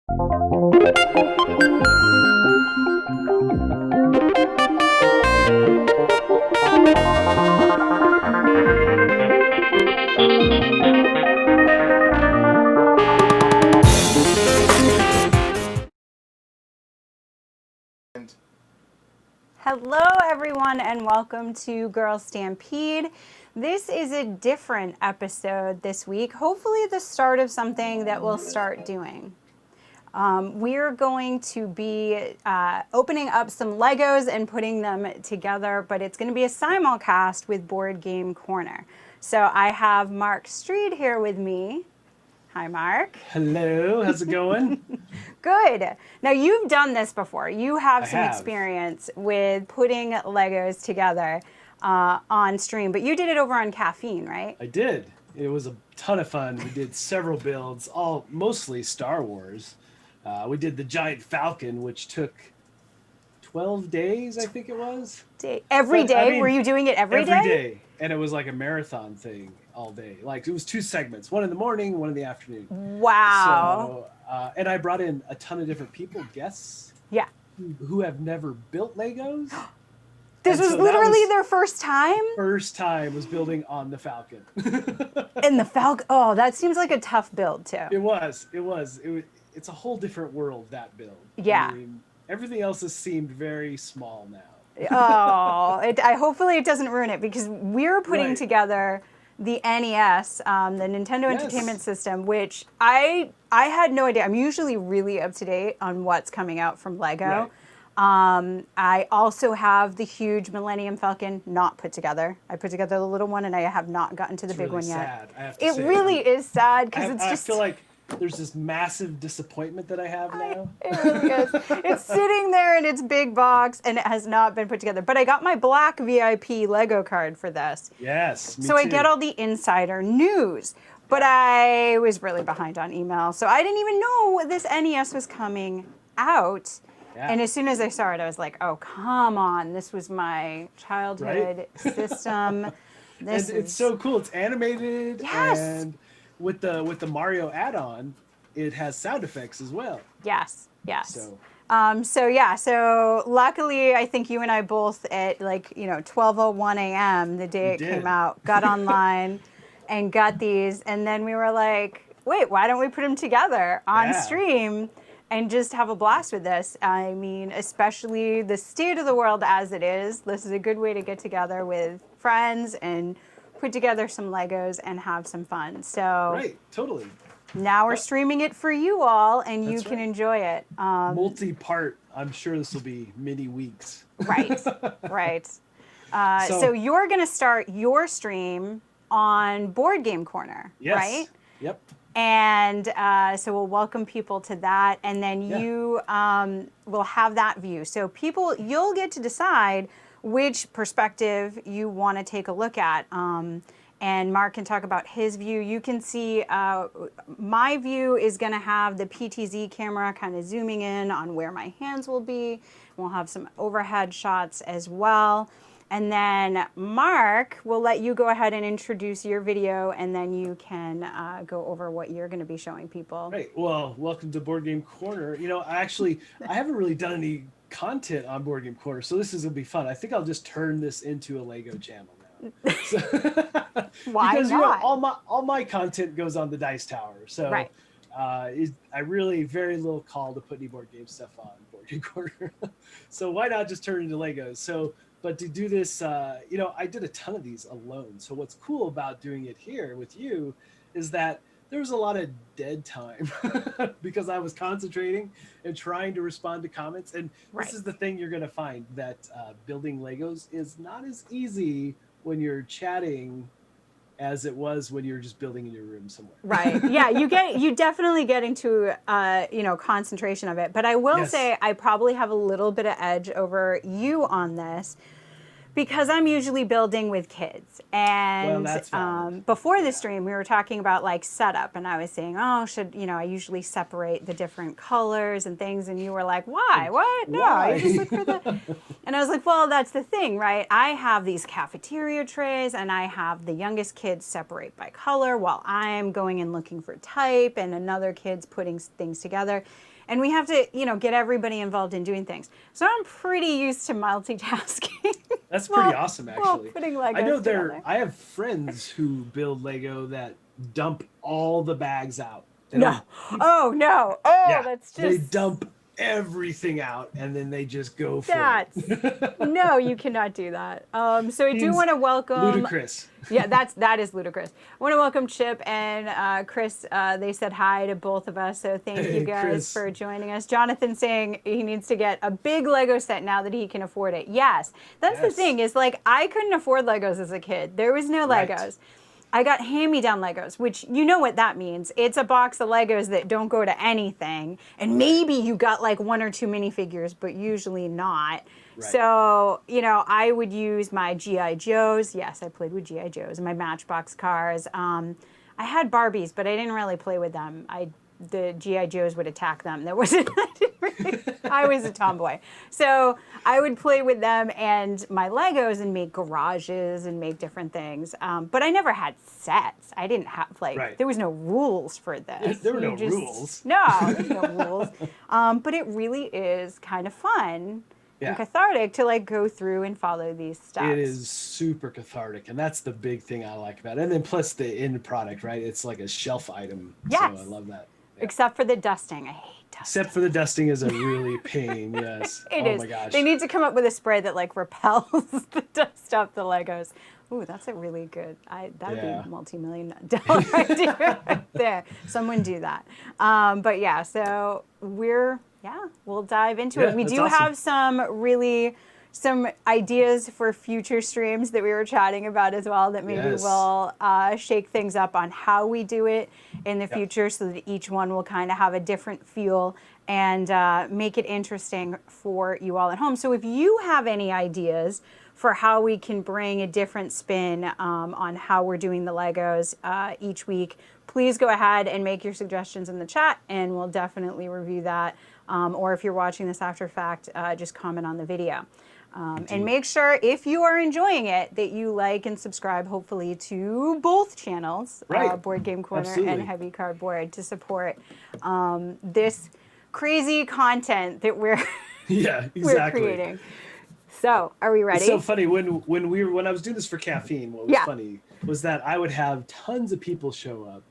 Hello everyone and welcome to Girls Stampede. This is a different episode this week, hopefully the start of something that we'll start doing. We're going to be opening up some Legos and putting them together, but it's going to be a simulcast with Board Game Corner. So I have Mark Streed here with me. Hi, Mark. Hello, how's it going? Good. Now, you've done this before. You have some experience with putting Legos together on stream, but you did it over on Caffeine, right? I did. It was a ton of fun. We did several builds, all mostly Star Wars. We did the Giant Falcon, which took 12 days, I think it was. Every day? I mean, were you doing it every day? Every day. And it was like a marathon thing all day. Like, it was 2 segments, one in the morning, one in the afternoon. Wow. So, and I brought in a ton of different people, guests. Yeah. Who have never built Legos. This was literally their first time? First time was building on the Falcon. And the Falcon, oh, that seems like a tough build too. It was. It's a whole different world, that build. Yeah. I mean, everything else has seemed very small now. Hopefully it doesn't ruin it, because we're putting together the NES, the Nintendo Entertainment System, which I had no idea. I'm usually really up to date on what's coming out from LEGO. Right. I also have the huge Millennium Falcon not put together. I put together the little one, and I have not gotten to the big one yet. I have to say. It really is sad, because it's just... I feel like there's this massive disappointment that I have now. It really is. It's sitting there in its big box, and it has not been put together. But I got my black VIP Lego card for this. Yes, me so too. I get all the insider news. But I was really behind on email, so I didn't even know this NES was coming out. Yeah. And as soon as I saw it, I was like, oh, come on. This was my childhood system. It's so cool. It's animated. Yes. And with the Mario add-on, it has sound effects as well. Yes. So luckily, I think you and I both at 12:01 a.m. the day it came out, got online and got these, and then we were like, wait, why don't we put them together on stream and just have a blast with this? I mean, especially the state of the world as it is, this is a good way to get together with friends and put together some Legos and have some fun. So right, totally. Now we're streaming it for you all, and you can enjoy it. Multi-part. I'm sure this will be many weeks. Right. So you're going to start your stream on Board Game Corner, right? Yep. And so we'll welcome people to that, and then you will have that view. So you'll get to decide which perspective you want to take a look at. And Mark can talk about his view. You can see my view is going to have the PTZ camera kind of zooming in on where my hands will be. We'll have some overhead shots as well. And then Mark will let you go ahead and introduce your video, and then you can go over what you're going to be showing people. Right. Well, welcome to Board Game Corner. You know, I haven't really done any content on Board Game Corner, so this is going to be fun. I think I'll just turn this into a Lego channel now. So, why because, not? All my content goes on the Dice Tower. So I really very little call to put any board game stuff on Board Game Corner. So why not just turn it into Legos? But to do this, I did a ton of these alone. So what's cool about doing it here with you is that there was a lot of dead time because I was concentrating and trying to respond to comments. And this is the thing you're going to find, that building Legos is not as easy when you're chatting as it was when you're just building in your room somewhere. Right. Yeah, you definitely get into concentration of it. But I will say I probably have a little bit of edge over you on this, because I'm usually building with kids. And before the stream, we were talking about like setup, and I was saying, I usually separate the different colors and things. And you were like, why? What? No, why? you just look for the... And I was like, well, that's the thing, right? I have these cafeteria trays, and I have the youngest kids separate by color while I'm going and looking for type, and another kid's putting things together. and we have to, get everybody involved in doing things. So I'm pretty used to multitasking. That's pretty awesome, actually. Putting Legos I know together. I have friends who build Lego that dump all the bags out. No. Oh, no. Oh, yeah, that's just... They dump everything out, and then they just go for it. No, you cannot do that. So I do want to welcome... Ludicrous. Yeah, that is ludicrous. I want to welcome Chip and Chris. They said hi to both of us, so thank you guys Chris. for joining us. Jonathan saying he needs to get a big Lego set now that he can afford it. Yes, that's the thing, is like, I couldn't afford Legos as a kid. There was no Legos. Right. I got hand-me-down Legos, which you know what that means. It's a box of Legos that don't go to anything. And maybe you got like 1 or 2 minifigures, but usually not. Right. So, I would use my G.I. Joes. Yes, I played with G.I. Joes and my Matchbox cars. I had Barbies, but I didn't really play with them. The G.I. Joes would attack them. There wasn't... I was a tomboy. So I would play with them and my Legos and make garages and make different things. But I never had sets. I didn't have, there was no rules for this. There were no rules. No, there's no rules. But it really is kind of fun and cathartic to like go through and follow these steps. It is super cathartic, and that's the big thing I like about it. And then plus the end product, right? It's like a shelf item. Yes. So I love that. Yeah. Except for the dusting. I hate dusting. Except for the dusting is a really pain, yes. It is. My gosh. They need to come up with a spray that like repels the dust off the Legos. Ooh, that's a really good, that'd be a multi-million-dollar idea right there. Someone do that. But yeah, so we'll dive into it. We do have some ideas for future streams that we were chatting about as well, that maybe we'll shake things up on how we do it in the future, so that each one will kind of have a different feel and make it interesting for you all at home. So if you have any ideas for how we can bring a different spin on how we're doing the Legos each week, please go ahead and make your suggestions in the chat, and we'll definitely review that. Or if you're watching this after fact, just comment on the video. And make sure, if you are enjoying it, that you like and subscribe, hopefully, to both channels, Board Game Corner and Heavy Cardboard, to support this crazy content that we're creating. So, are we ready? It's so funny when I was doing this for caffeine. What was funny was that I would have tons of people show up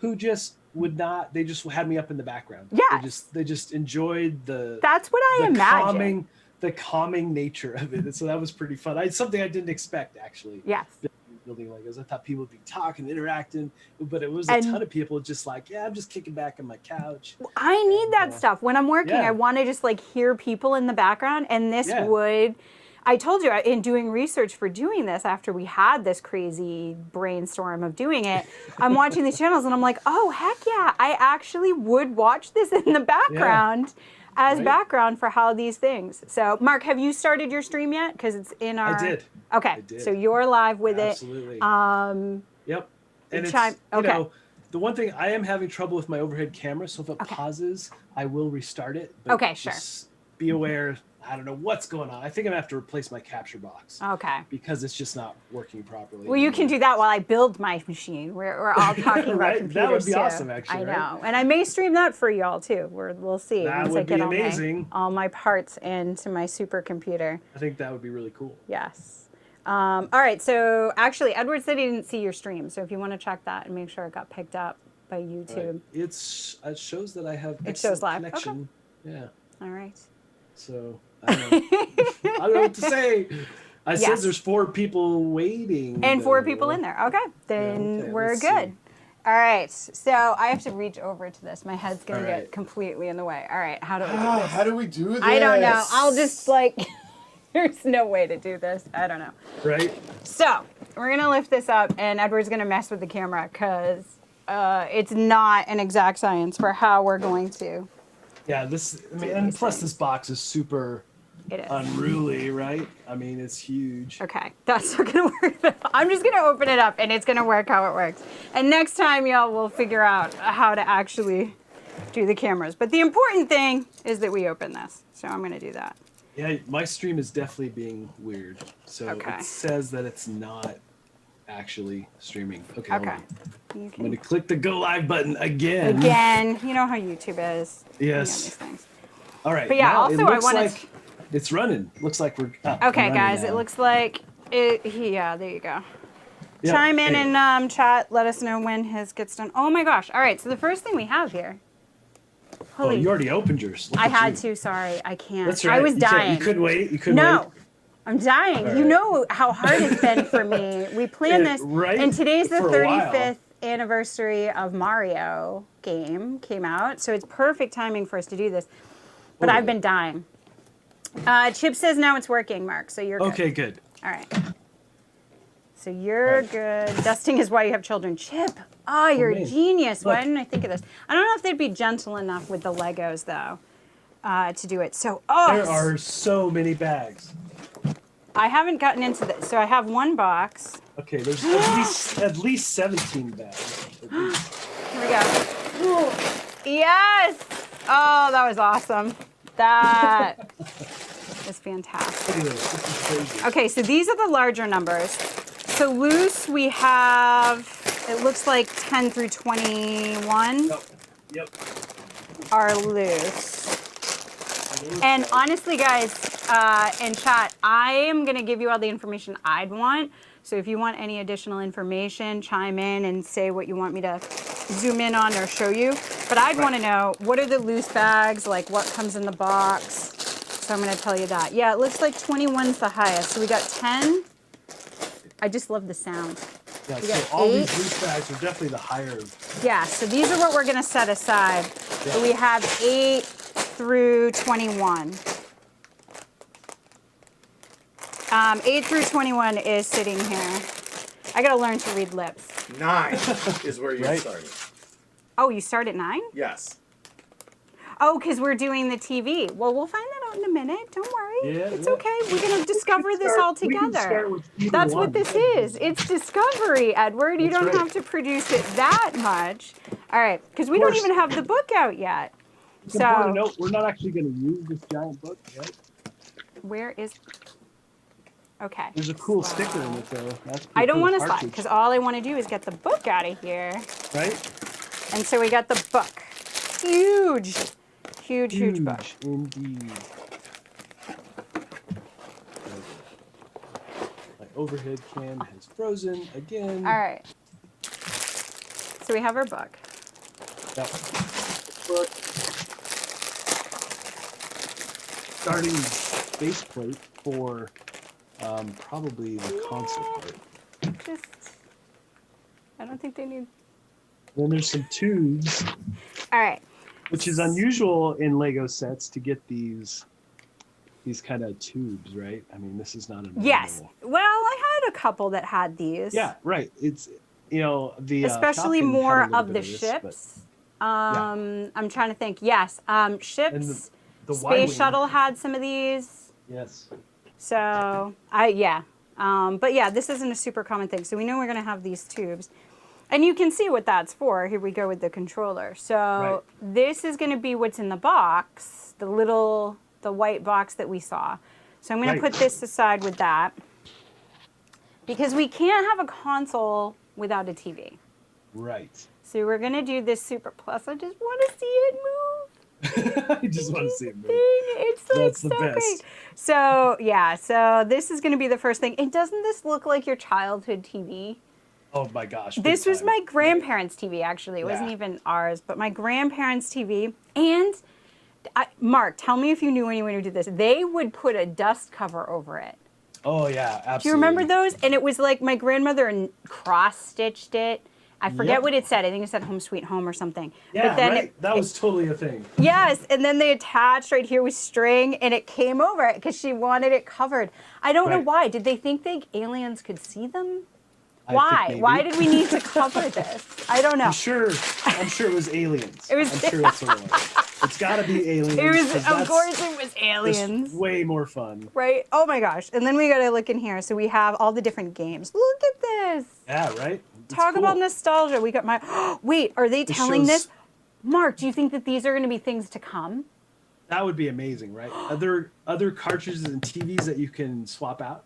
who just would not. They just had me up in the background. Yeah, they just enjoyed the. That's what I imagine. The calming nature of it. And so that was pretty fun. It's something I didn't expect, actually. Yes. Building Legos. I thought people would be talking, interacting, but it was a ton of people just like, I'm just kicking back on my couch. I need that stuff. When I'm working, I want to just like hear people in the background. And this would, I told you in doing research for doing this, after we had this crazy brainstorm of doing it, I'm watching these channels and I'm like, oh, heck yeah. I actually would watch this in the background. As background for how these things. So, Mark, have you started your stream yet? Because it's in our... I did. Okay, I did. So you're live with Absolutely. it. Yep. And it's, you know, the one thing, I am having trouble with my overhead camera, so if it pauses, I will restart it. But just be aware, I don't know what's going on. I think I'm going to have to replace my capture box. Okay. Because it's just not working properly. Well, you can do that while I build my machine. We're all talking about computers, that would be too. awesome, actually. I know. And I may stream that for y'all, too. We'll see. That would be amazing. All my parts into my supercomputer. I think that would be really cool. Yes. All right. So, actually, Edward said he didn't see your stream. So, if you want to check that and make sure it got picked up by YouTube. Right. It shows that I have it shows live. Connection. Okay. Yeah. All right. So, I don't know. I don't know what to say. I said there's 4 people waiting. And 4 people in there. Okay. Then we're good. See. All right. So I have to reach over to this. My head's going to get completely in the way. All right. How do I do this? How do we do this? I don't know. I'll just like, there's no way to do this. I don't know. Right. So we're going to lift this up, and Edward's going to mess with the camera because it's not an exact science for how we're going to. Yeah, and plus this box is super unruly, right? I mean, it's huge. Okay, that's not gonna work. I'm just gonna open it up and it's gonna work how it works. And next time, y'all will figure out how to actually do the cameras. But the important thing is that we open this. So I'm gonna do that. Yeah, my stream is definitely being weird. So it says that it's not actually streaming. Okay. Hold Okay. on. I'm going to click the go live button again. Again, you know how YouTube is. Yes. You know these things. All right. But yeah, now also it I looks wanted. like it's running. Looks like we're Okay, guys, now. it looks like it. Yeah, there you go. Yep. Chime in and chat. Let us know when his gets done. Oh my gosh! All right, so the first thing we have here. Oh, you already opened yours. I had to. Sorry, I can't. That's right. I was dying. You couldn't wait. You couldn't wait. No, I'm dying. All You right. know how hard it's been for me. We planned this, right? and today's the For a while. 35th anniversary of Mario game came out, so it's perfect timing for us to do this. But I've been dying. Chip says now it's working, Mark. So you're good. Okay. Good. All right. So you're good. Dusting is why you have children. Chip, you're a genius. Look. Why didn't I think of this? I don't know if they'd be gentle enough with the Legos, though, to do it. So, there are so many bags. I haven't gotten into this. So I have one box. Okay, there's at least 17 bags. Here we go. Yes! Oh, that was awesome. That is fantastic. Look at this. This is crazy. Okay, so these are the larger numbers. So loose, we have, it looks like 10 through 21 Yep. are loose. And honestly, guys, in chat, I am going to give you all the information I'd want. So if you want any additional information, chime in and say what you want me to zoom in on or show you. But I'd want to know, what are the loose bags, like what comes in the box? So I'm going to tell you that. Yeah, it looks like 21's the highest. So we got 10. I just love the sound. Yeah, We so got all 8. these loose bags are definitely the higher. Yeah, so these are what we're going to set aside. Yeah. So we have 8 through 21. 8 through 21 is sitting here. I got to learn to read lips. 9 is where you started. Oh, you start at 9? Yes. Oh, because we're doing the TV. Well, we'll find that out in a minute. Don't worry. Yeah, It's yeah. okay. We're going to discover this all together. That's what this is. It's discovery, Edward. You That's don't right. have to produce it that much. All right, because we don't even have the book out yet. It's important to So, note, we're not actually going to use this giant book, right? where is... Okay. There's a cool sticker in it, though. That's I don't want want to slide, because all I want to do is get the book out of here. Right? And so we got the book. Huge. Huge book. Indeed. My overhead cam has frozen again. All right. So we have our book. Yep. Book. Starting base plate for probably the console part. I don't think they need... Then there's some tubes, All right. which is unusual in Lego sets to get these kind of tubes, right? I mean, this is not a normal... Yes. Well, I had a couple that had these. Yeah, right. It's, the especially Falcon had a more little of bit the this, ships. but- I'm trying to think. Yes. Ships. the Space Y-wing. Shuttle had some of these. Yes. So but yeah, this isn't a super common thing. So we know we're going to have these tubes. And you can see what that's for. Here we go with the controller. So this is going to be what's in the box, the white box that we saw. So I'm going to put this aside with that. Because we can't have a console without a TV. Right. So we're going to do this Super Plus. I just want to see it move. I just want to see it move. It's like That's so the best. great. So yeah, so this is going to be the first thing. And doesn't this look like your childhood TV? Oh my gosh. This big was time. my grandparents' TV, actually. It wasn't even ours, but my grandparents' TV. And Mark, tell me if you knew anyone who did this. They would put a dust cover over it. Oh yeah, absolutely. Do you remember those? And it was like my grandmother cross-stitched it. I forget what it said. I think it said Home Sweet Home or something. Yeah, but then right. That was totally a thing. Yes, and then they attached right here with string, and it came over it because she wanted it covered. I don't know why. Did they think aliens could see them? Why? Why did we need to cover this? I don't know. I'm sure it was aliens. It was. I'm sure that's what it was. It's got to be aliens. It was. 'cause Of course, it was aliens. It's way more fun. Right? Oh my gosh! And then we got to look in here. So we have all the different games. Look at this. Yeah. Right. It's Talk cool. about nostalgia. We got my. Wait, are they telling this? Mark, do you think that these are going to be things to come? That would be amazing, right? Other cartridges and TVs that you can swap out.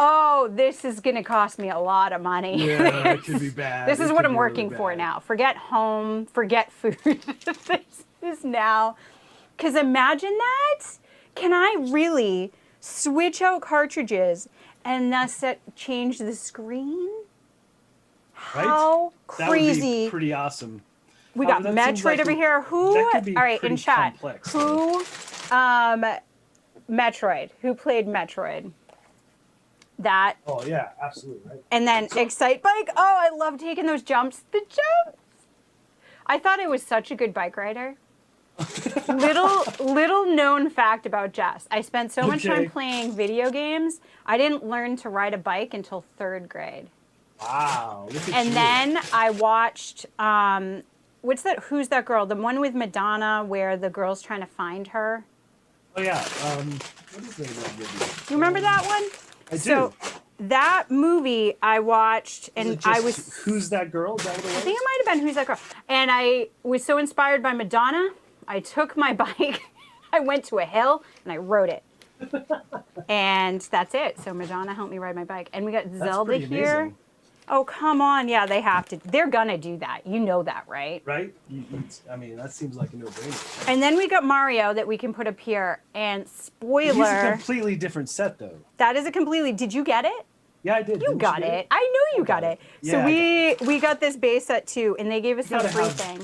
oh, this is going to cost me a lot of money. Yeah, it could be bad. This is It what could I'm be working really for bad. now. Forget home, forget food. This is now. Because imagine that. Can I really switch out cartridges and thus change the screen? Right? How That would be crazy. pretty awesome. We got That seems Metroid like over here. Who? that could be All right, in pretty chat. complex, Who? Metroid. Who played Metroid? That. Oh yeah, absolutely right. And then Excite Bike. Oh, I love taking those jumps. The jumps. I thought I was such a good bike rider. little known fact about Jess. I spent so much time playing video games. I didn't learn to ride a bike until 3rd grade. Wow. Look at And you. then I watched what's that? Who's that girl? The one with Madonna where the girl's trying to find her. Oh yeah. What is the name of that movie? You remember that one? I do. So that movie I watched, and Is it just I was. Who's That Girl? Is that what it was? I think it might have been Who's That Girl? And I was so inspired by Madonna, I took my bike, I went to a hill, and I rode it. And that's it. So Madonna helped me ride my bike. And we got Zelda pretty here. amazing. Oh, come on. Yeah, they have to. They're going to do that. You know that, right? Right? I mean, that seems like a no-brainer. And then we got Mario that we can put up here. And He's a spoiler, completely different set, though. that is a completely. Did you get it? Yeah, I did. You Didn't got get it. I knew you got it. Yeah, So I we got this base set too, and they gave us some gotta free have- thing.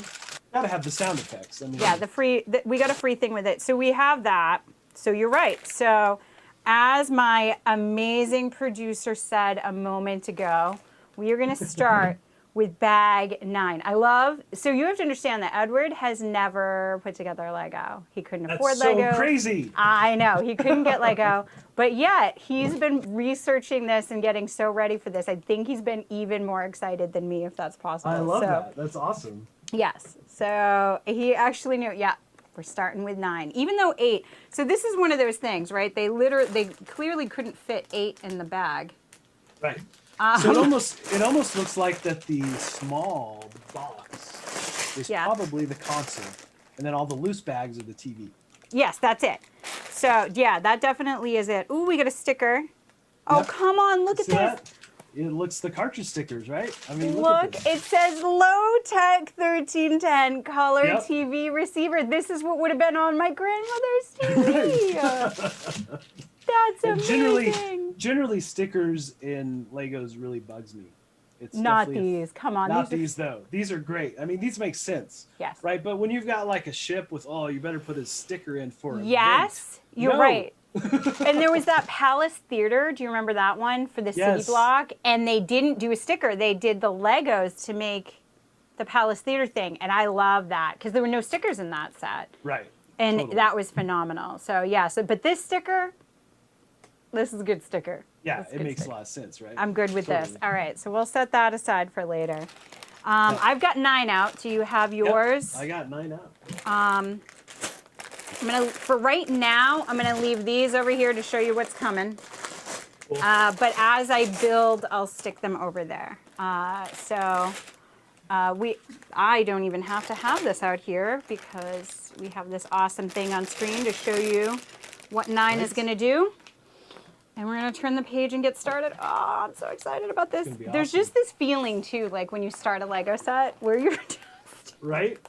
Gotta have the sound effects. I mean, Yeah, we got a free thing with it. So we have that. So you're right. So as my amazing producer said a moment ago, we are going to start with bag 9. So you have to understand that Edward has never put together Lego. He couldn't afford that's so Lego. crazy. I know. He couldn't get Lego. But yet, he's been researching this and getting so ready for this. I think he's been even more excited than me, if that's possible. I love that. That's awesome. Yes. So he actually knew, yeah, we're starting with 9, even though 8. So this is one of those things, right? They clearly couldn't fit 8 in the bag. Right. So it almost looks like that the small box is Yeah. probably the console, and then all the loose bags are the TV. Yes, that's it. So yeah, that definitely is it. Ooh, we got a sticker. Oh, Yep. come on, look at See this. that? It looks the cartridge stickers, right? I mean, look Look, at this. it says low tech 1310 color Yep. TV receiver. This is what would have been on my grandmother's TV. That's And amazing. generally stickers in Legos really bugs me. It's Not definitely- these. Come on. Not these are- these though. These are great. I mean, these make sense. Yes. Right, but when you've got like a ship with, oh, you better put a sticker in for a Yes, vent. you're No. right. And there was that Palace Theater. Do you remember that one for the city Yes. block? And they didn't do a sticker. They did the Legos to make the Palace Theater thing. And I love that because there were no stickers in that set. Right. And Totally. that was phenomenal. So yeah, but this sticker, this is a good sticker. Yeah, That's a it good makes sticker. a lot of sense, right? I'm good with this. Totally. All right, so we'll set that aside for later. I've got 9 out. Do you have Yep, yours? I got 9 out. For right now, I'm gonna leave these over here to show you what's coming. Cool. But as I build, I'll stick them over there. I don't even have to have this out here because we have this awesome thing on screen to show you what 9 is Nice. gonna do. And we're gonna turn the page and get started. Oh, I'm so excited about this. gonna be There's awesome. just this feeling too, like when you start a Lego set where you're just, Right?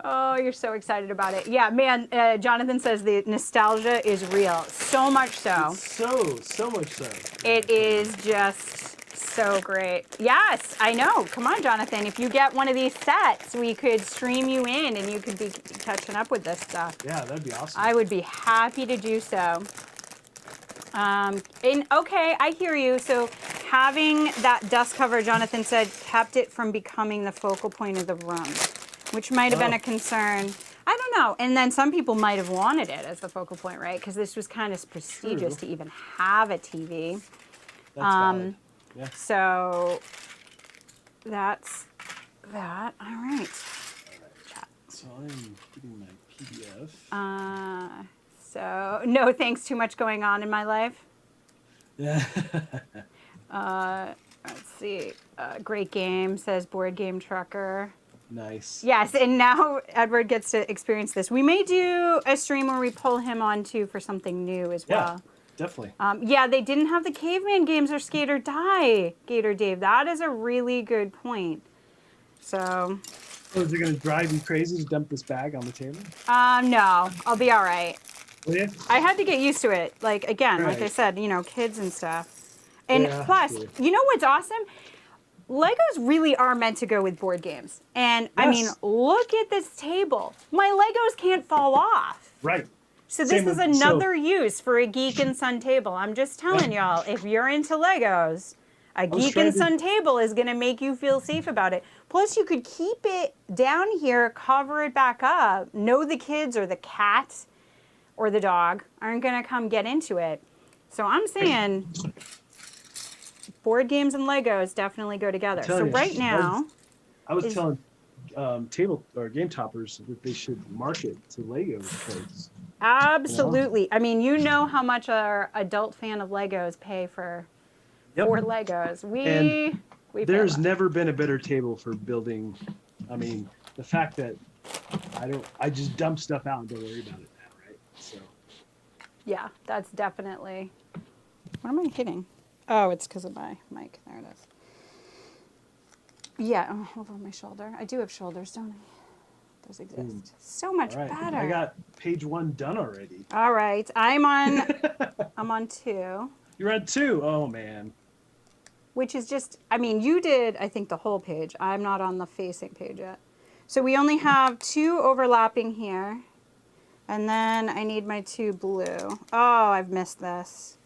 oh, you're so excited about it. Yeah, man, Jonathan says the nostalgia is real. So much so. So much so. It is just so great. Yes, I know. Come on, Jonathan. If you get one of these sets, we could stream you in and you could be catching up with this stuff. Yeah, that'd be awesome. I would be happy to do so. Okay, I hear you. So having that dust cover, Jonathan said, kept it from becoming the focal point of the room, which might have been Oh. a concern. I don't know. And then some people might have wanted it as the focal point, right? Because this was kind of prestigious True. to even have a TV. That's valid. Yeah. So that's that. All right. So I'm getting my PDF. So no thanks, too much going on in my life. Yeah. Let's see. Great game, says Board Game Trucker. Nice. Yes, and now Edward gets to experience this. We may do a stream where we pull him on too for something new as Yeah. well. definitely. Yeah, they didn't have the caveman games or Skate or Die, Gator Dave. That is a really good point. So. Oh, is it going to drive you crazy to dump this bag on the table? No, I'll be all right. Oh, yeah? I had to get used to it. Like, again, like I Right. said, you know, kids and stuff. And Yeah, plus, sure. you know what's awesome? Legos really are meant to go with board games. And I mean, Yes. look at this table. My Legos can't fall off. Right. So this is another use for a Geek and Son table. I'm just telling y'all, if you're into Legos, a Geek and Son table is going to make you feel safe about it. Plus, you could keep it down here, cover it back up. Know the kids or the cat or the dog aren't going to come get into it. So I'm saying board games and Legos definitely go together. So right now, I was telling table or game toppers that they should market to Lego folks. Absolutely. I mean, you know how much our adult fan of Legos pay for Legos. There's never been a better table for building. I mean, the fact that I just dump stuff out and don't worry about it now, right? So. Yeah, that's definitely. What am I hitting? Oh, it's because of my mic. There it is. Yeah, over my shoulder. I do have shoulders, don't I? Those exist. So much better. I got page 1 done already. All right, I'm on 2. You're on 2. Oh man. Which is just, I mean, you did, I think, the whole page. I'm not on the facing page yet. So we only have 2 overlapping here. And then I need my 2 blue. Oh, I've missed this.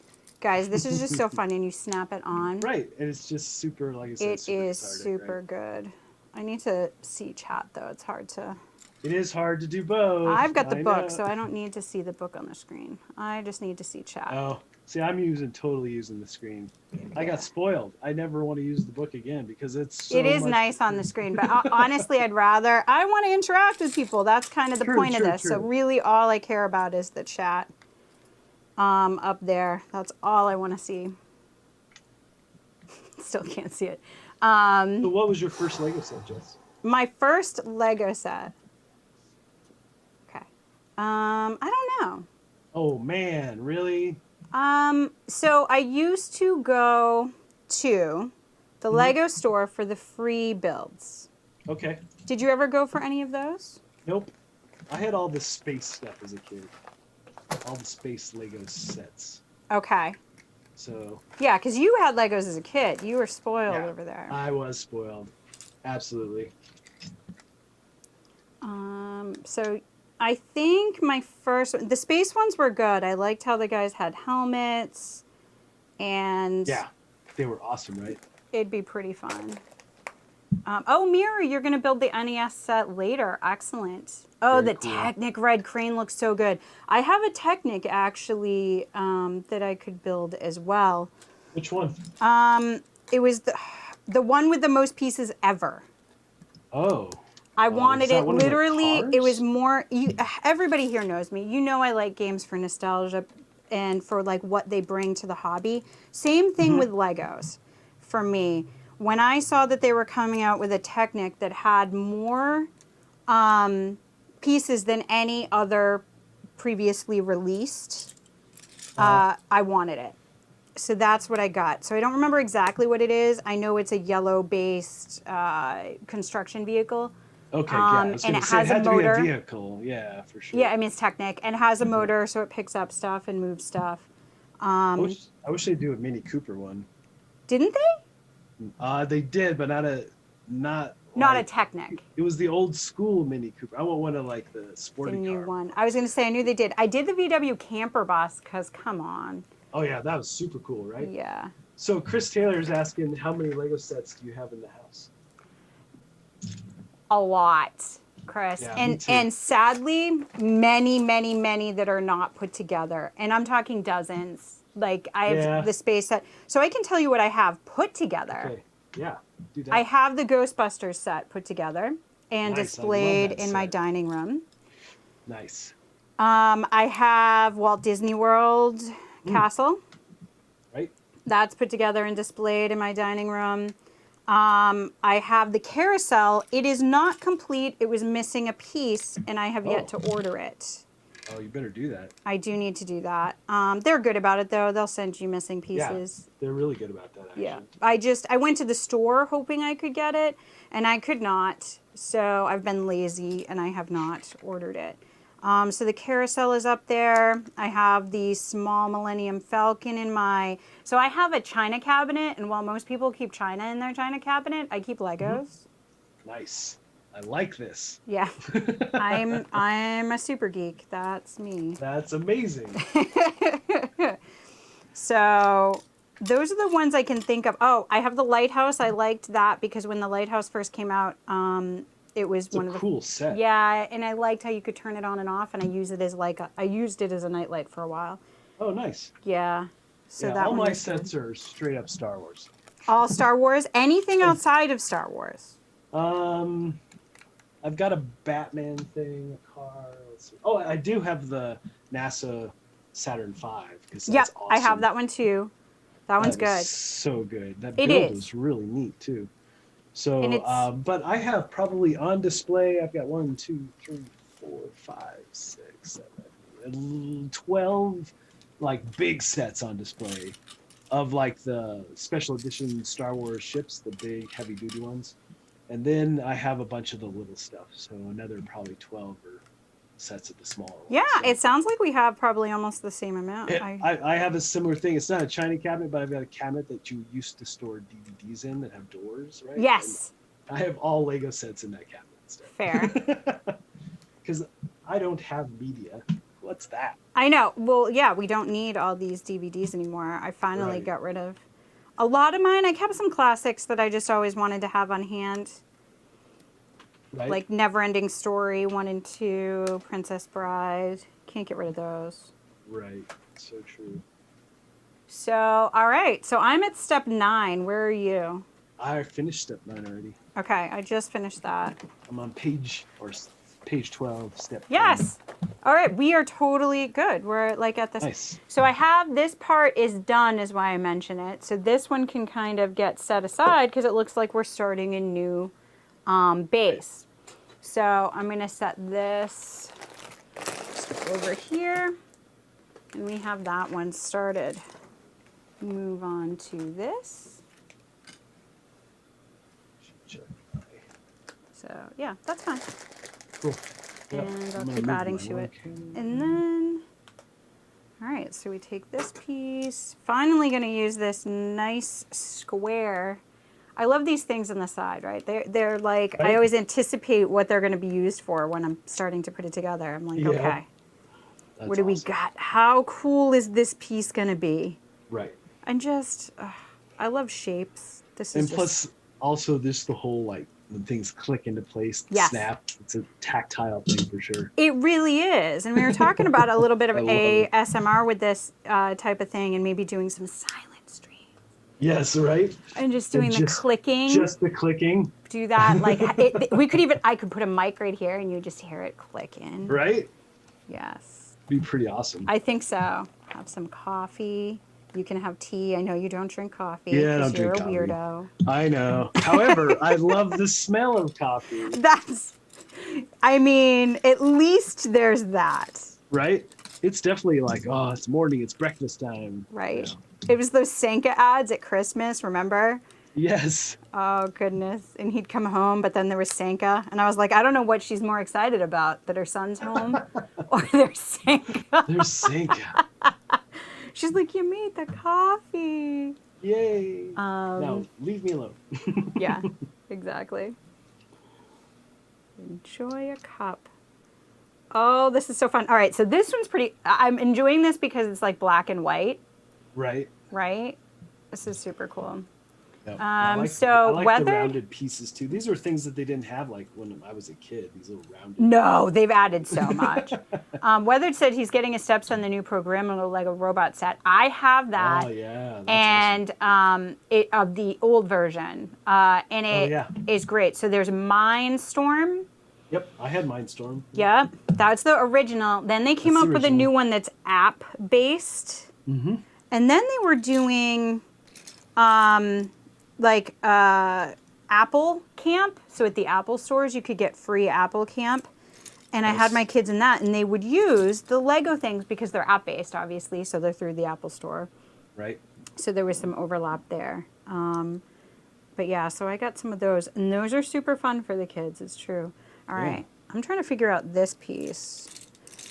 Guys, this is just so fun, and you snap it on. Right, and it's just super, like I said, it is super good. I need to see chat, though. It's hard to... It is hard to do both. I've got the book, so I don't need to see the book on the screen. I just need to see chat. Oh, see, I'm totally using the screen. I got spoiled. I never want to use the book again because it's so It is nice on the screen, but honestly, I want to interact with people. That's kind of the point of this. So really all I care about is the chat up there. That's all I want to see. Still can't see it. So what was your first Lego set, Jess? My first Lego set. Okay. I don't know. Oh man, really? So I used to go to the Lego store for the free builds. Okay. Did you ever go for any of those? Nope. I had all the space stuff as a kid. All the space Lego sets. Okay. So. Yeah, because you had Legos as a kid. You were spoiled over there. I was spoiled. Absolutely. So I think my the space ones were good. I liked how the guys had helmets, and yeah, they were awesome, right? It'd be pretty fun. Oh, Mira, you're going to build the NES set later. Excellent. Oh, very cool. Technic Red Crane looks so good. I have a Technic, actually, that I could build as well. Which one? It was the one with the most pieces ever. Oh. I wanted it literally. It was more. Everybody here knows me. You know I like games for nostalgia and for like what they bring to the hobby. Same thing with Legos for me. When I saw that they were coming out with a Technic that had more pieces than any other previously released, I wanted it. So that's what I got. So I don't remember exactly what it is. I know it's a yellow-based construction vehicle. Okay, yeah. And it has a motor. To be a vehicle, yeah, for sure. Yeah, I mean it's Technic, and it has a motor, so it picks up stuff and moves stuff. I wish they'd do a Mini Cooper one. Didn't they? They did, but not a Technic. It was the old school Mini Cooper. I want one of like the sporty the new car one. I was going to say I knew they did. I did the VW camper bus because come on. Oh yeah, that was super cool, right? Yeah. So Chris Taylor is asking, how many Lego sets do you have in the house? A lot, Chris. Yeah, and sadly, many that are not put together. And I'm talking dozens. Like I have the space set. So I can tell you what I have put together. Okay. Yeah. Do that. I have the Ghostbusters set put together and displayed in my dining room. Nice. I have Walt Disney World Castle. Right. That's put together and displayed in my dining room. I have the carousel. It is not complete. It was missing a piece, and I have yet to order it. Oh, you better do that. I do need to do that. They're good about it though. They'll send you missing pieces. Yeah, they're really good about that. Actually. Yeah. I went to the store hoping I could get it, and I could not. So I've been lazy and I have not ordered it. So the carousel is up there. I have the small Millennium Falcon in my. So I have a China cabinet, and while most people keep China in their China cabinet, I keep Legos. Nice. I like this. Yeah. I'm a super geek. That's me. That's amazing. So those are the ones I can think of. Oh, I have the Lighthouse. I liked that because when the Lighthouse first came out, it was It's one a of the cool set. Yeah, and I liked how you could turn it on and off, and I use it as I used it as a nightlight for a while. Oh, nice. Yeah. So yeah, that all one my was good. sets are straight up Star Wars. All Star Wars. Anything outside of Star Wars? I've got a Batman thing, a car. Let's see. Oh, I do have the NASA Saturn V because Yep, that's awesome. I have that one too. That one's That good. is so good. That It build is. was really neat too. So, And it's- but I have probably on display. I've got 1, 2, 3, 4, 5, 6, 7, 12 like big sets on display of like the special edition Star Wars ships, the big heavy duty ones. And then I have a bunch of the little stuff. So another probably 12 or sets of the smaller ones. Yeah, So it sounds like we have probably almost the same amount. I have a similar thing. It's not a China cabinet, but I've got a cabinet that you used to store DVDs in that have doors, right? Yes. And I have all Lego sets in that cabinet instead. Fair. Because I don't have media. What's that? I know. Well, yeah, we don't need all these DVDs anymore. I finally Right. got rid of a lot of mine. I kept some classics that I just always wanted to have on hand. Right? Like Neverending Story 1 and 2, Princess Bride. Can't get rid of those. Right. So true. So, all right. So I'm at step 9. Where are you? I finished step 9 already. Okay, I just finished that. I'm on page 12, step Yes. All right, we are totally good. We're like at this. Nice. So I have this part is done, is why I mention it. So this one can kind of get set aside because it looks like we're starting a new base. So I'm going to set this over here, and we have that one started. Move on to this. Check. So yeah, that's fine. Cool. Yep. And I'm I'll gonna keep move adding my to it. one. And then, all right, so we take this piece. Finally going to use this nice square. I love these things on the side, right? They're like, Right. I always anticipate what they're going to be used for when I'm starting to put it together. I'm like, Yeah. okay, That's what do we awesome. got? How cool is this piece going to be? Right. And just, I love shapes. This is And just, plus, also, the whole like when things click into place, Yes. snap. It's a tactile thing for sure. it really is. And we were talking about a little bit of I love it. ASMR with this type of thing, and maybe doing some silent stream. Yes, right. And just doing the just- clicking. Just the clicking, Do that. Like, I could put a mic right here and you just hear it clicking. right? Yes. Be pretty awesome. I think so. Have some coffee. You can have tea. I know you don't drink coffee. Yeah, I 'cause don't you're drink a coffee. weirdo. I know. However, I love the smell of coffee. I mean, at least there's that. Right? It's definitely like, oh, it's morning, it's breakfast time. Right. Yeah. It was those Sanka ads at Christmas, remember? Yes. Oh, goodness. And he'd come home, but then there was Sanka. And I was like, I don't know what she's more excited about, that her son's home or there's Sanka. There's Sanka. She's like, you made the coffee. Yay. No, leave me alone. Yeah, exactly. Enjoy a cup. Oh, this is so fun. All right, so this one's I'm enjoying this because it's like black and white, Right. right? This is super cool. Yeah. I I like weathered? the rounded pieces too. These are things that they didn't have like when I was a kid. These little rounded. No, they've added so much. Weathered said he's getting his steps on the new programmable Lego robot set. I have that. Oh yeah. That's And it of the old version, and it is yeah. great. So there's Mindstorm. Yep. I had Mindstorm. Yep, that's the original. Then they came That's up the with a new original. one that's app based, Mm-hmm. and then they were doing like Apple Camp. So at the Apple stores, you could get free Apple Camp. And I had my kids in that, and they would use the Lego things because they're app-based, obviously, so they're through the Apple Store. Right. So there was some overlap there. But yeah, so I got some of those, and those are super fun for the kids. It's true. All right, I'm trying to figure out this piece.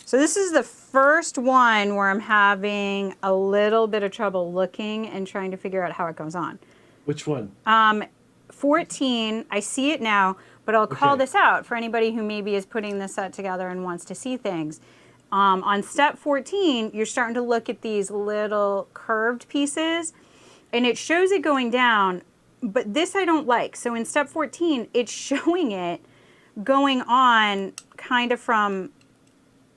So this is the first one where I'm having a little bit of trouble looking and trying to figure out how it goes on. Which one? 14, I see it now, but I'll call this out for anybody who maybe is putting this set together and wants to see things. On step 14, you're starting to look at these little curved pieces, and it shows it going down, but this I don't like. So in step 14, it's showing it going on kind of from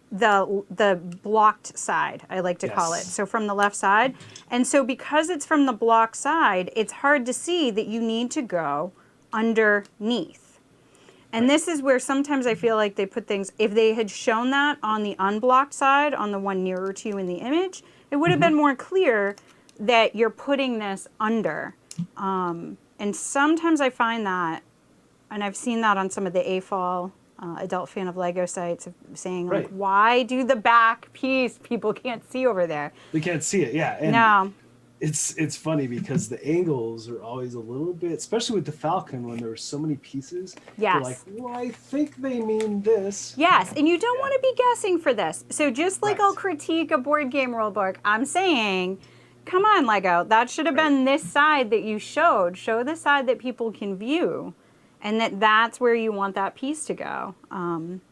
the blocked side, I like to call it. So from the left side. And so because it's from the blocked side, it's hard to see that you need to go underneath. And this is where sometimes I feel like they put things, if they had shown that on the unblocked side, on the one nearer to you in the image, it would have been more clear that you're putting this under. And sometimes I find that, and I've seen that on some of the AFOL adult fan of Lego sites saying, like, why do the back piece people can't see over there? They can't see it, yeah. And no. It's funny because the angles are always a little bit, especially with the Falcon when there were so many pieces. Yes. You're like, well, I think they mean this. Yes, and you don't want to be guessing for this. So just like I'll critique a board game rule book, I'm saying, come on, Lego, that should have been this side that you showed. Show the side that people can view. And that's where you want that piece to go.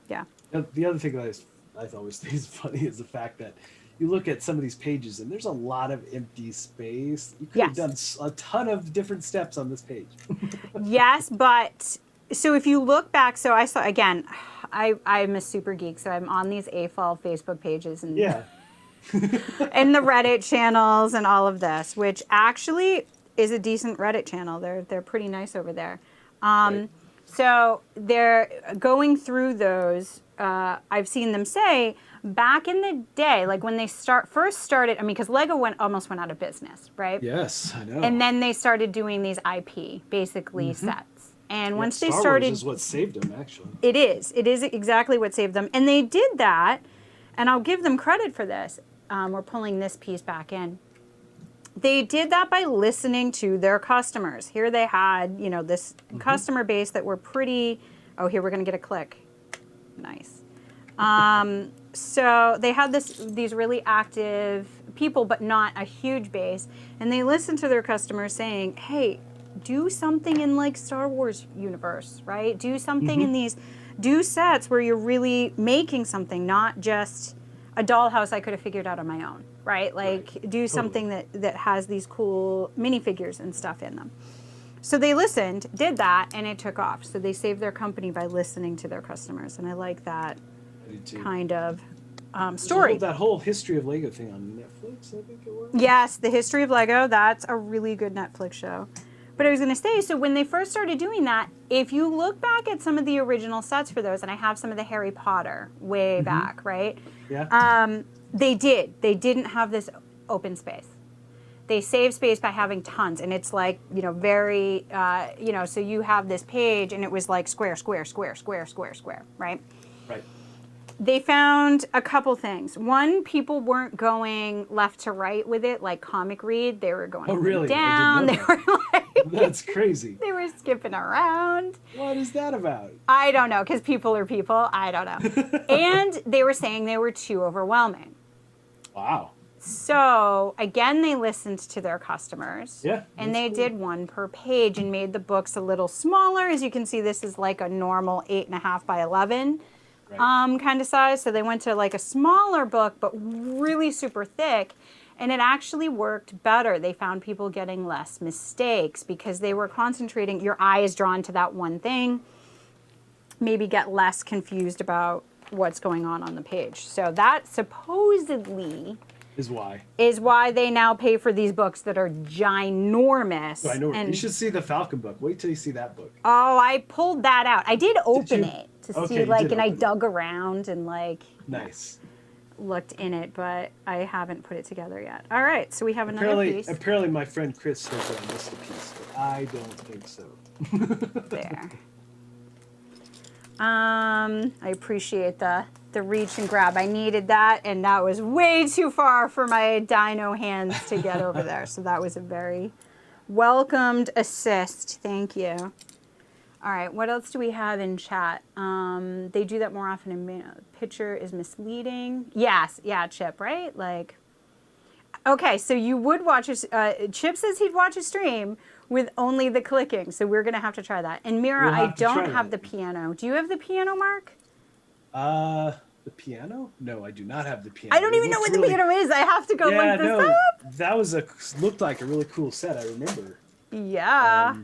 Yeah. The other thing that I always think is funny is the fact that you look at some of these pages and there's a lot of empty space. You could have done a ton of different steps on this page. Yes, but so if you look back, so I saw, again, I'm a super geek, so I'm on these AFOL Facebook pages and, and the Reddit channels and all of this, which actually is a decent Reddit channel. They're pretty nice over there. So they're going through those. I've seen them say back in the day, like when they first started, I mean, because Lego almost went out of business, right? Yes, I know. And then they started doing these IP, basically sets. And once they Star started, Wars is what saved them, actually. It is exactly what saved them. And they did that, and I'll give them credit for this. We're pulling this piece back in. They did that by listening to their customers. Here they had, this customer base that were pretty, here we're going to get a click. Nice. So they had these really active people, but not a huge base. And they listened to their customers saying, hey, do something in like Star Wars universe, right? Do something in these, do sets where you're really making something, not just a dollhouse I could have figured out on my own. Right? Like do something that has these cool minifigures and stuff in them. So they listened, did that, and it took off. So they saved their company by listening to their customers. And I like that kind of story. That whole history of Lego thing on Netflix, I think it was. Yes, the history of Lego. That's a really good Netflix show. But I was going to say, so when they first started doing that, if you look back at some of the original sets for those, and I have some of the Harry Potter way back, right? Yeah. They didn't have this open space. They saved space by having tons, and it's like, very, so you have this page, and it was like square, square, square, square, square, square, right? Right. They found a couple things. One, people weren't going left to right with it, like comic read. They were going down. They were like, that's crazy. They were skipping around. What is that about? I don't know, because people are people. I don't know. And they were saying they were too overwhelming. Wow. So, again, they listened to their customers. Yeah. And they did one per page and made the books a little smaller. As you can see, this is like a normal 8.5 by 11 kind of size. So they went to like a smaller book, but really super thick. And it actually worked better. They found people getting less mistakes because they were concentrating. Your eye is drawn to that one thing. Maybe get less confused about what's going on the page. So that supposedly is why they now pay for these books that are ginormous. I know. You should see the Falcon book. Wait till you see that book. Oh, I pulled that out. I did open it to see, like, and I dug around and like looked in it, but I haven't put it together yet. All right, so we have another piece. Apparently my friend Chris says I missed a piece, but I don't think so. There. I appreciate the reach and grab. I needed that, and that was way too far for my dino hands to get over there. So that was a very welcomed assist. Thank you. All right, what else do we have in chat? They do that more often in picture is misleading. Yes, yeah, Chip, right? Like, okay, so you would watch Chip says he'd watch a stream with only the clicking, so we're gonna have to try that. And Mira, I don't have the piano. Do you have the piano, Mark? The piano? No, I do not have the piano. I don't even know what the piano is. I have to go look this up. That was looked like a really cool set. I remember. Yeah.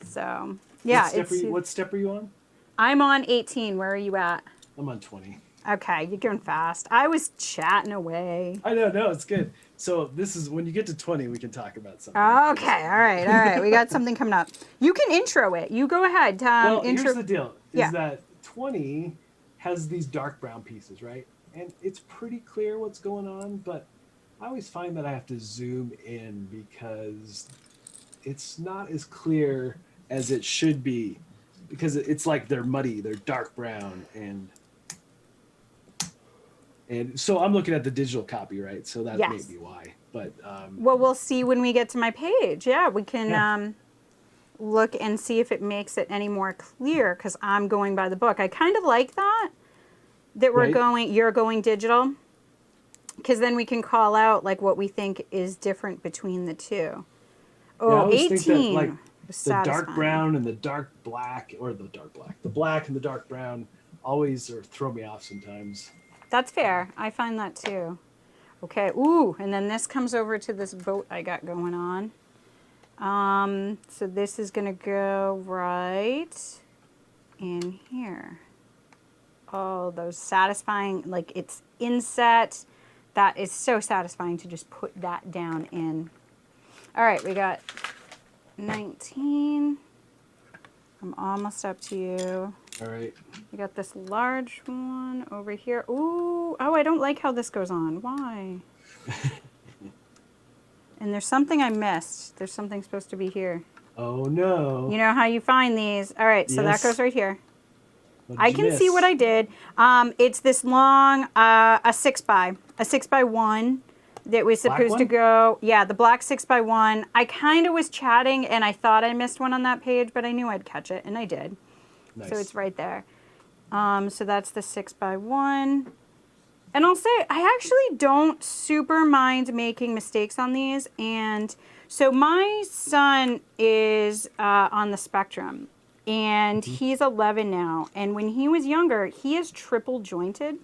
So yeah. What step are you on? I'm on 18. Where are you at? I'm on 20. Okay, you're going fast. I was chatting away. I know, no, it's good. So this is when you get to 20, we can talk about something. Okay, all right. We got something coming up. You can intro it. You go ahead. Well, here's the deal: is that 20 has these dark brown pieces, right? And it's pretty clear what's going on, but I always find that I have to zoom in because it's not as clear as it should be, because it's like they're muddy, they're dark brown, and so I'm looking at the digital copy, right? So that may be why. But well, we'll see when we get to my page. Yeah, we can look and see if it makes it any more clear, because I'm going by the book. I kind of like that you're going digital, because then we can call out like what we think is different between the two. Oh, yeah, 18. Think that, like, the dark brown and the dark black, or the black and the dark brown always throw me off sometimes. That's fair. I find that too. Okay. Ooh, and then this comes over to this boat I got going on. So this is going to go right in here. Oh, those satisfying, like it's inset. That is so satisfying to just put that down in. All right, we got 19. I'm almost up to you. All right. We got this large one over here. Ooh, oh, I don't like how this goes on. Why? And there's something I missed. There's something supposed to be here. Oh, no. You know how you find these. All right, so that goes right here. I can see what I did. It's this long, a 6x1 that was supposed to go. Yeah, the black 6x1. I kind of was chatting, and I thought I missed one on that page, but I knew I'd catch it, and I did. Nice. So it's right there. So that's the 6x1. And I'll say, I actually don't super mind making mistakes on these. And so my son is on the spectrum, and he's 11 now. And when he was younger, he is triple jointed.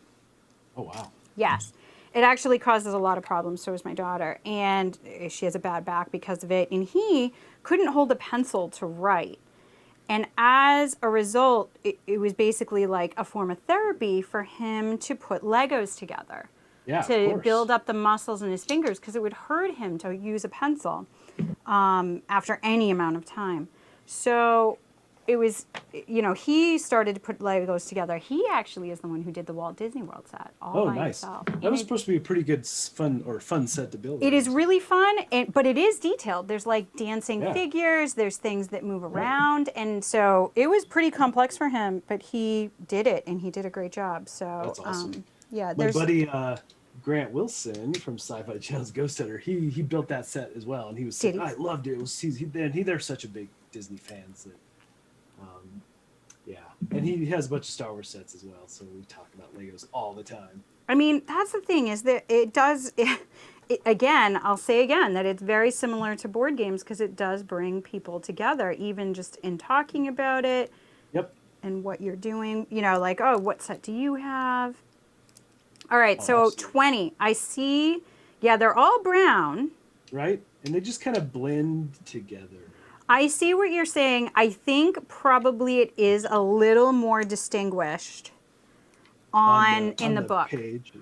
Oh, wow. Yes. It actually causes a lot of problems. So is my daughter. And she has a bad back because of it. And he couldn't hold a pencil to write. And as a result, it was basically like a form of therapy for him to put Legos together. Yeah, to build up the muscles in his fingers, because it would hurt him to use a pencil after any amount of time. So it was, he started to put Legos together. He actually is the one who did the Walt Disney World set all by himself. That was supposed to be a pretty good fun set to build. It is really fun, but it is detailed. There's like dancing figures. There's things that move around. And so it was pretty complex for him, but he did it, and he did a great job. So that's awesome. Yeah, my buddy Grant Wilson from Sci-Fi Channel's Ghost Hunter, he built that set as well, and he was saying, I loved it. They're such a big Disney fans that. And he has a bunch of Star Wars sets as well, so we talk about Legos all the time. I mean, that's the thing, is that it does, again, I'll say again, that it's very similar to board games, because it does bring people together, even just in talking about it. Yep. And what you're doing, like, oh, what set do you have? All right, so absolutely. 20. I see, they're all brown. Right? And they just kind of blend together. I see what you're saying. I think probably it is a little more distinguished in the book. Page.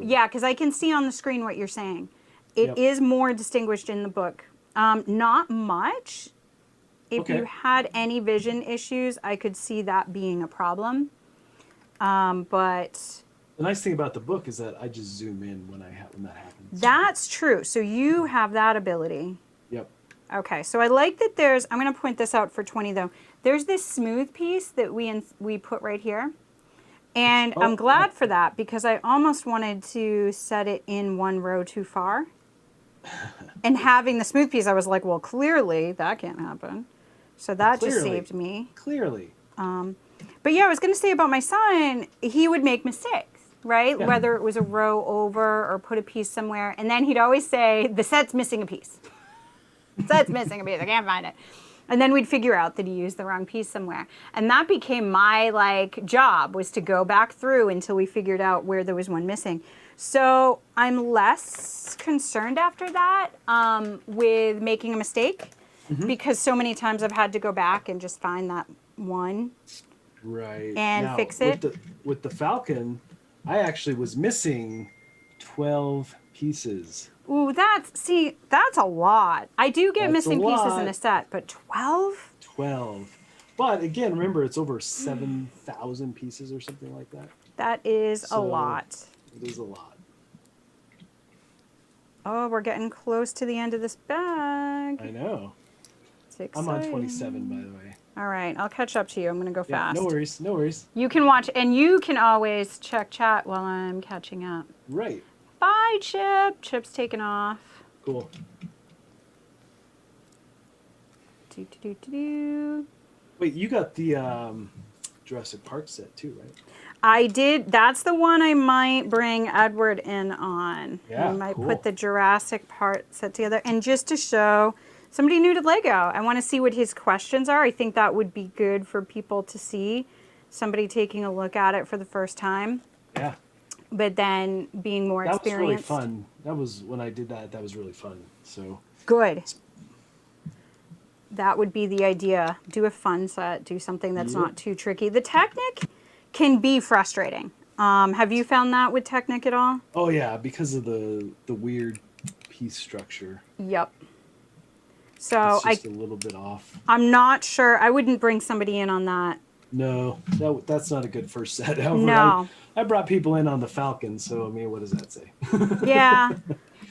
Yeah, because I can see on the screen what you're saying. It is more distinguished in the book. Not much. If you had any vision issues, I could see that being a problem. But the nice thing about the book is that I just zoom in when that happens. That's true. So you have that ability. Yep. Okay, so I like that I'm going to point this out for 20 though, there's this smooth piece that we put right here. And Oh, I'm glad yeah. for that because I almost wanted to set it in one row too far. And having the smooth piece, I was like, well, clearly that can't happen. So that just saved me. Clearly. But yeah, I was going to say about my son, he would make mistakes, right? Yeah. Whether it was a row over or put a piece somewhere. And then he'd always say, the set's missing a piece. The set's missing a piece. I can't find it. And then we'd figure out that he used the wrong piece somewhere. And that became my job, was to go back through until we figured out where there was one missing. So I'm less concerned after that with making a mistake because so many times I've had to go back and just find that one. Right. And now, fix it. With the Falcon, I actually was missing 12 pieces. Ooh, that's a lot. I do get That's a missing pieces in lot. a set, but 12? 12. But again, remember, it's over 7,000 pieces or something like that. That is a So, lot. It is a lot. Oh, we're getting close to the end of this bag. I know. It's exciting. I'm on 27, by the way. All right, I'll catch up to you. I'm going to go Yeah, fast. no worries. No worries. You can watch, and you can always check chat while I'm catching up. Right. Bye, Chip. Chip's taking off. Cool. Do. Wait, you got the Jurassic Park set too, right? I did. That's the one I might bring Edward in on. Yeah, I might cool. put the Jurassic part set together. And just to show somebody new to LEGO, I want to see what his questions are. I think that would be good for people to see. Somebody taking a look at it for the first time. Yeah. But then being more experienced. That was really fun. That was when I did that. That was really fun. So good. That would be the idea. Do a fun set. Do something that's not too tricky. The Technic can be frustrating. Have you found that with Technic at all? Oh yeah, because of the weird piece structure. Yep. So It's just a little bit off. I'm not sure. I wouldn't bring somebody in on that. No, that's not a good first set. However, No. I brought people in on the Falcon, so I mean, what does that say? Yeah.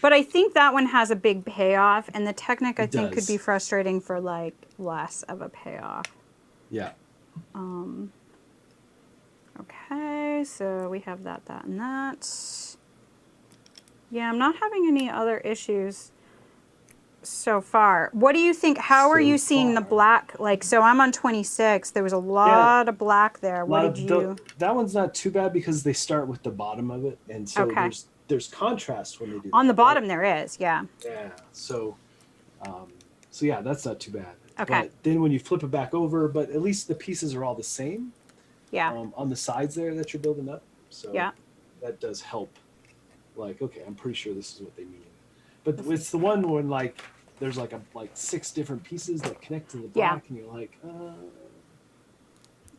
But I think that one has a big payoff, and the Technic I think could does. be frustrating for less of a payoff. Yeah. Okay, so we have that, and that. Yeah, I'm not having any other issues so far. What do you think? How are you seeing the black? So I'm on 26. There was a lot of black there. What did you? That one's not too bad because they start with the bottom of it, and so there's contrast when they do. On that, the bottom right? there is, yeah. Yeah. So yeah, that's not too bad. Okay. But then when you flip it back over, but at least the pieces are all the same. Yeah. On the sides there that you're building up. So Yeah. that does help. Okay, I'm pretty sure this is what they mean. But it's the one when there's 6 different pieces that connect to the black, and you're like,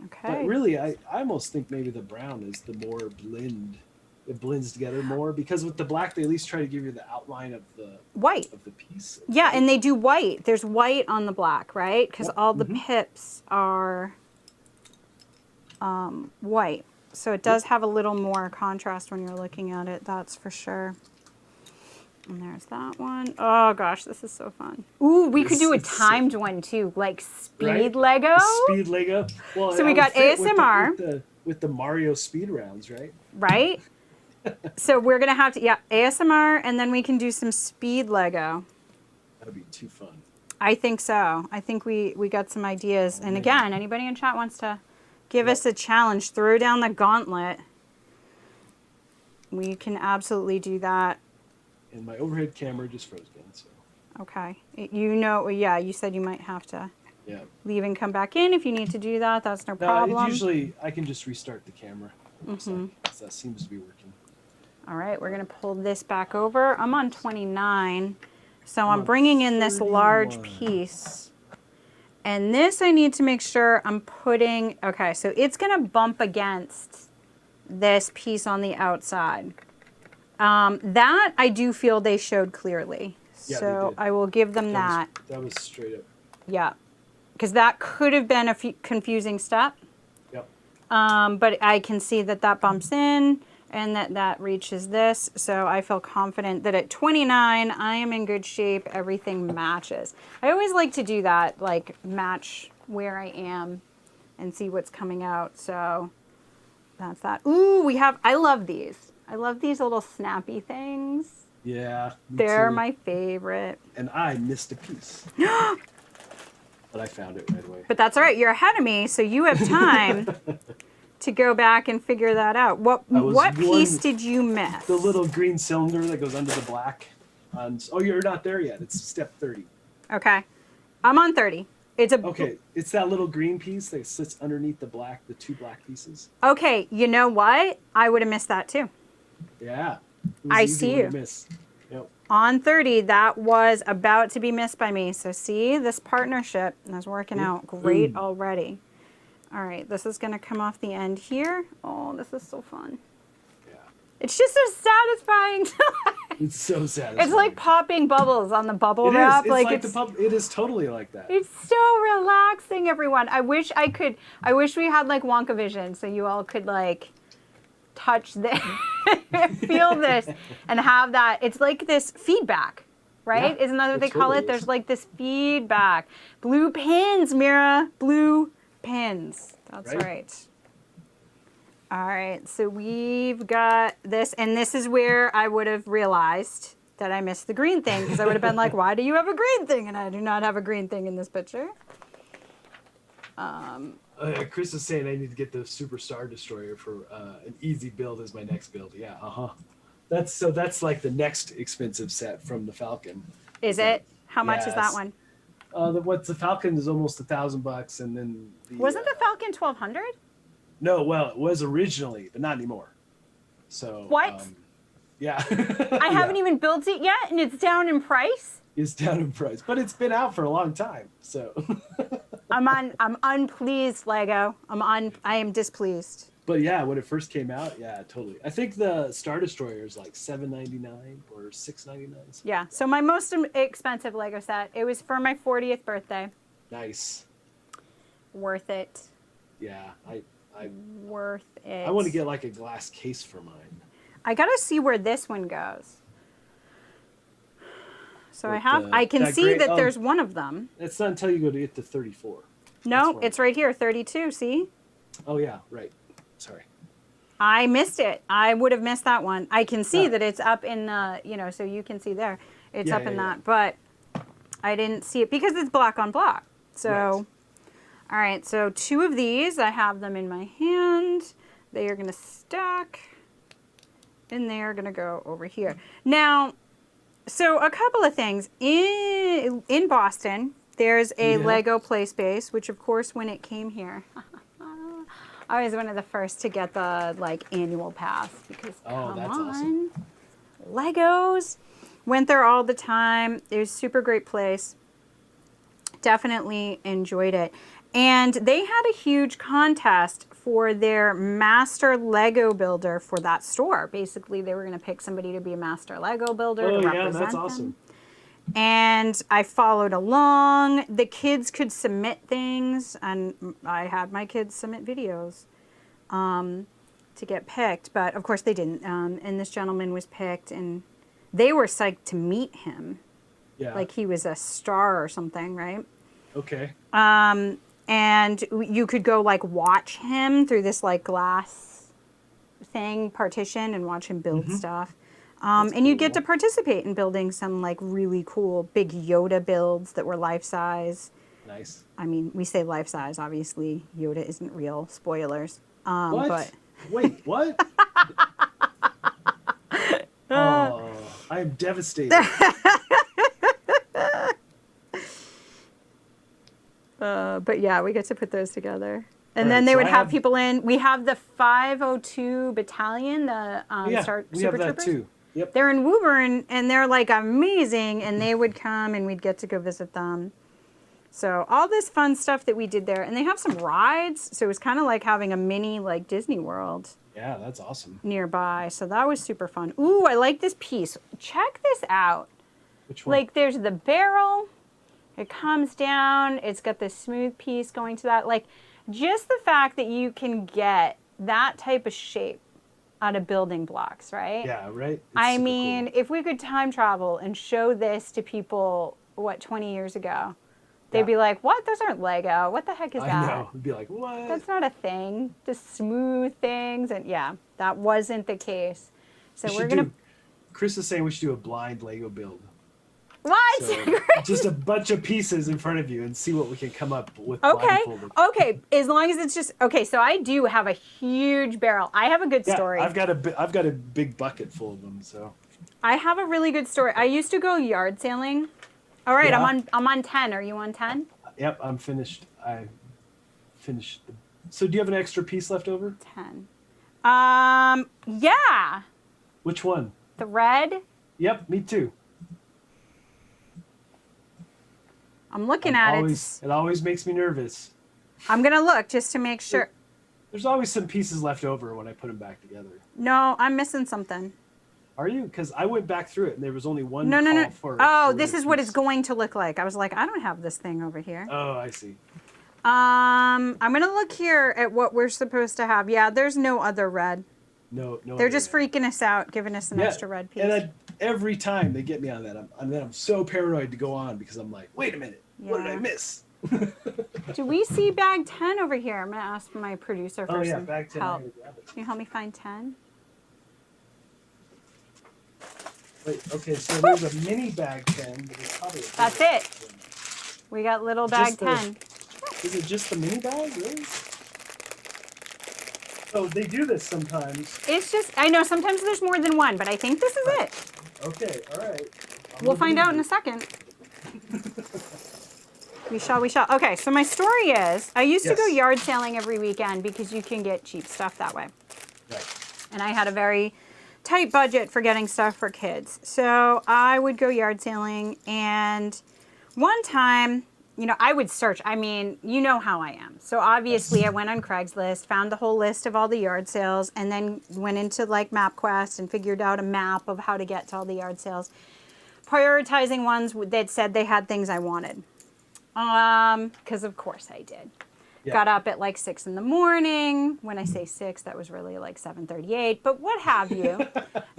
Okay. But really, I almost think maybe the brown is the more blend. It blends together more because with the black, they at least try to give you the outline of the white of the piece. Yeah, and they do white. There's white on the black, right? Because all the pips are white. So it does have a little more contrast when you're looking at it, that's for sure. And there's that one. Oh gosh, this is so fun. Ooh, we could do a timed one too, like Speed Lego. Speed Lego. Well, so we got ASMR. With the Mario speed rounds, right? Right? So we're going to have to, ASMR, and then we can do some Speed Lego. That'd be too fun. I think so. I think we got some ideas. And again, anybody in chat wants to give us a challenge, throw down the gauntlet. We can absolutely do that. And my overhead camera just froze again, so. Okay. You said you might have to leave and come back in if you need to do that. That's no problem. Usually I can just restart the camera. So that seems to be working. All right, we're going to pull this back over. I'm on 29, so I'm bringing in this large piece. And this I need to make sure I'm putting, okay, so it's going to bump against this piece on the outside. That I do feel they showed clearly. Yeah, so they did. I will give them that. That was straight up. Yeah, because that could have been a confusing step. Yep. But I can see that bumps in and that reaches this. So I feel confident that at 29, I am in good shape. Everything matches. I always like to do that, match where I am and see what's coming out. So that's that. Ooh, I love these. I love these little snappy things. Yeah. They're too. my favorite. And I missed a piece. But I found it right away. But that's all right. You're ahead of me, so you have time to go back and figure that out. What piece did you miss? The little green cylinder that goes under the black. Oh, you're not there yet. It's step 30. Okay. I'm on 30. Okay, it's that little green piece that sits underneath the two black pieces. Okay, you know what? I would have missed that too. Yeah. I see you. Miss. Yep. On 30, that was about to be missed by me. So see, this partnership is working out great already. All right, this is going to come off the end here. Oh, this is so fun. Yeah. It's just so satisfying. It's so satisfying. It's like popping bubbles on the bubble wrap. It is totally like that. It's so relaxing, everyone. I wish we had like Wonka vision so you all could like touch this, feel this, and have that. It's like this feedback, right? Yeah, Isn't that what they call totally it? There's like this feedback. Blue pins, Mira. Blue pins. That's right. All right, so we've got this, and this is where I would have realized that I missed the green thing, because I would have been like, why do you have a green thing? And I do not have a green thing in this picture. Chris is saying I need to get the Super Star Destroyer for an easy build as my next build. Yeah, That's like the next expensive set from the Falcon. Is it? How much is that one? The Falcon is almost $1,000, and then wasn't the Falcon 1,200? No, well, it was originally, but not anymore. So what? Yeah. I haven't even built it yet, and it's down in price. It's down in price, but it's been out for a long time. So I'm unpleased, Lego. I am displeased. But yeah, when it first came out, yeah, totally. I think the Star Destroyer is like $7.99 or $6.99. Yeah. So my most expensive Lego set. It was for my 40th birthday. Nice. Worth it. Yeah, worth it. I want to get like a glass case for mine. I gotta see where this one goes. So I can see that there's one of them. It's not until you go to get to 34. No, it's right here, 32. See? Oh yeah, right. Sorry. I missed it. I would have missed that one. I can see that it's up in the, so you can see there. It's up in that, but I didn't see it because it's black on black. So. Right. All right, so 2 of these, I have them in my hand. They are going to stack, and they are going to go over here. Now, so a couple of things. In Boston, there's a Lego play space, which, of course, when it came here, I was one of the first to get the, annual pass because, come on. Awesome. Legos. Went there all the time. It was a super great place. Definitely enjoyed it. And they had a huge contest for their master Lego builder for that store. Basically, they were going to pick somebody to be a master Lego builder to represent that's awesome. them. And I followed along. The kids could submit things, and I had my kids submit videos to get picked. But, of course, they didn't. And this gentleman was picked, and they were psyched to meet him. Yeah. Like he was a star or something, right? Okay. And you could go watch him through this glass thing partition and watch him build stuff. And cool. You get to participate in building some really cool big Yoda builds that were life size. Nice. I mean, we say life size. Obviously, Yoda isn't real. Spoilers. What? But wait, what? Oh, I am devastated. But yeah, we get to put those together. And then they would have people in. We have the 502 Battalion, the Super we have that Troopers. too. Yep. They're in Woburn, and they're amazing, and they would come, and we'd get to go visit them. So all this fun stuff that we did there. And they have some rides, so it was kind of like having a mini Disney World. Yeah, that's awesome. Nearby, so that was super fun. Ooh, I like this piece. Check this out. Which one? There's the barrel. It comes down. It's got this smooth piece going to that. Just the fact that you can get that type of shape out of building blocks, right? Yeah, right? I mean, cool. If we could time travel and show this to people, 20 years ago, They'd be like, what? Those aren't Lego. What the heck is that? I know. It'd be like, what? That's not a thing. Just smooth things. And yeah, that wasn't the case. So we're going to... Chris is saying we should do a blind Lego build. What? So, just a bunch of pieces in front of you and see what we can come up with. Okay. Okay. As long as it's just... Okay, so I do have a huge barrel. I have a good story. I've got a big bucket full of them, so... I have a really good story. I used to go yard sailing. All right, Yeah. I'm on 10. Are you on 10? Yep, I'm finished. I finished. So do you have an extra piece left over? 10. Yeah. Which one? The red. Yep, me too. I'm looking at it. It always makes me nervous. I'm going to look just to make sure. There's always some pieces left over when I put them back together. No, I'm missing something. Are you? Because I went back through it and there was only one. No. For oh, this is what it's going to look like. I was like, I don't have this thing over here. Oh, I see. I'm going to look here at what we're supposed to have. Yeah, there's no other red. No. They're just freaking us out, giving us an extra red piece. And every time they get me on that, I'm so paranoid to go on because I'm like, wait a minute, what did I miss? Do we see bag 10 over here? I'm going to ask my producer for some bag 10. help. Can you help me find 10? Wait, okay, so there's a mini bag 10. But it's probably That's it. We got little bag 10. Is it just the mini bag, really? Oh, they do this sometimes. It's just, I know sometimes there's more than one, but I think this is it. Okay, all right. We'll find out in a second. We shall. Okay, so my story is, I used to go yard sailing every weekend because you can get cheap stuff that way. Right. And I had a very tight budget for getting stuff for kids. So I would go yard sailing, and one time, you know, I would search. I mean, you know how I am. So obviously I went on Craigslist, found the whole list of all the yard sales, and then went into like MapQuest and figured out a map of how to get to all the yard sales, prioritizing ones that said they had things I wanted. Because of course I did. Yeah. Got up at like 6 in the morning. When I say 6, that was really like 7:38, but what have you.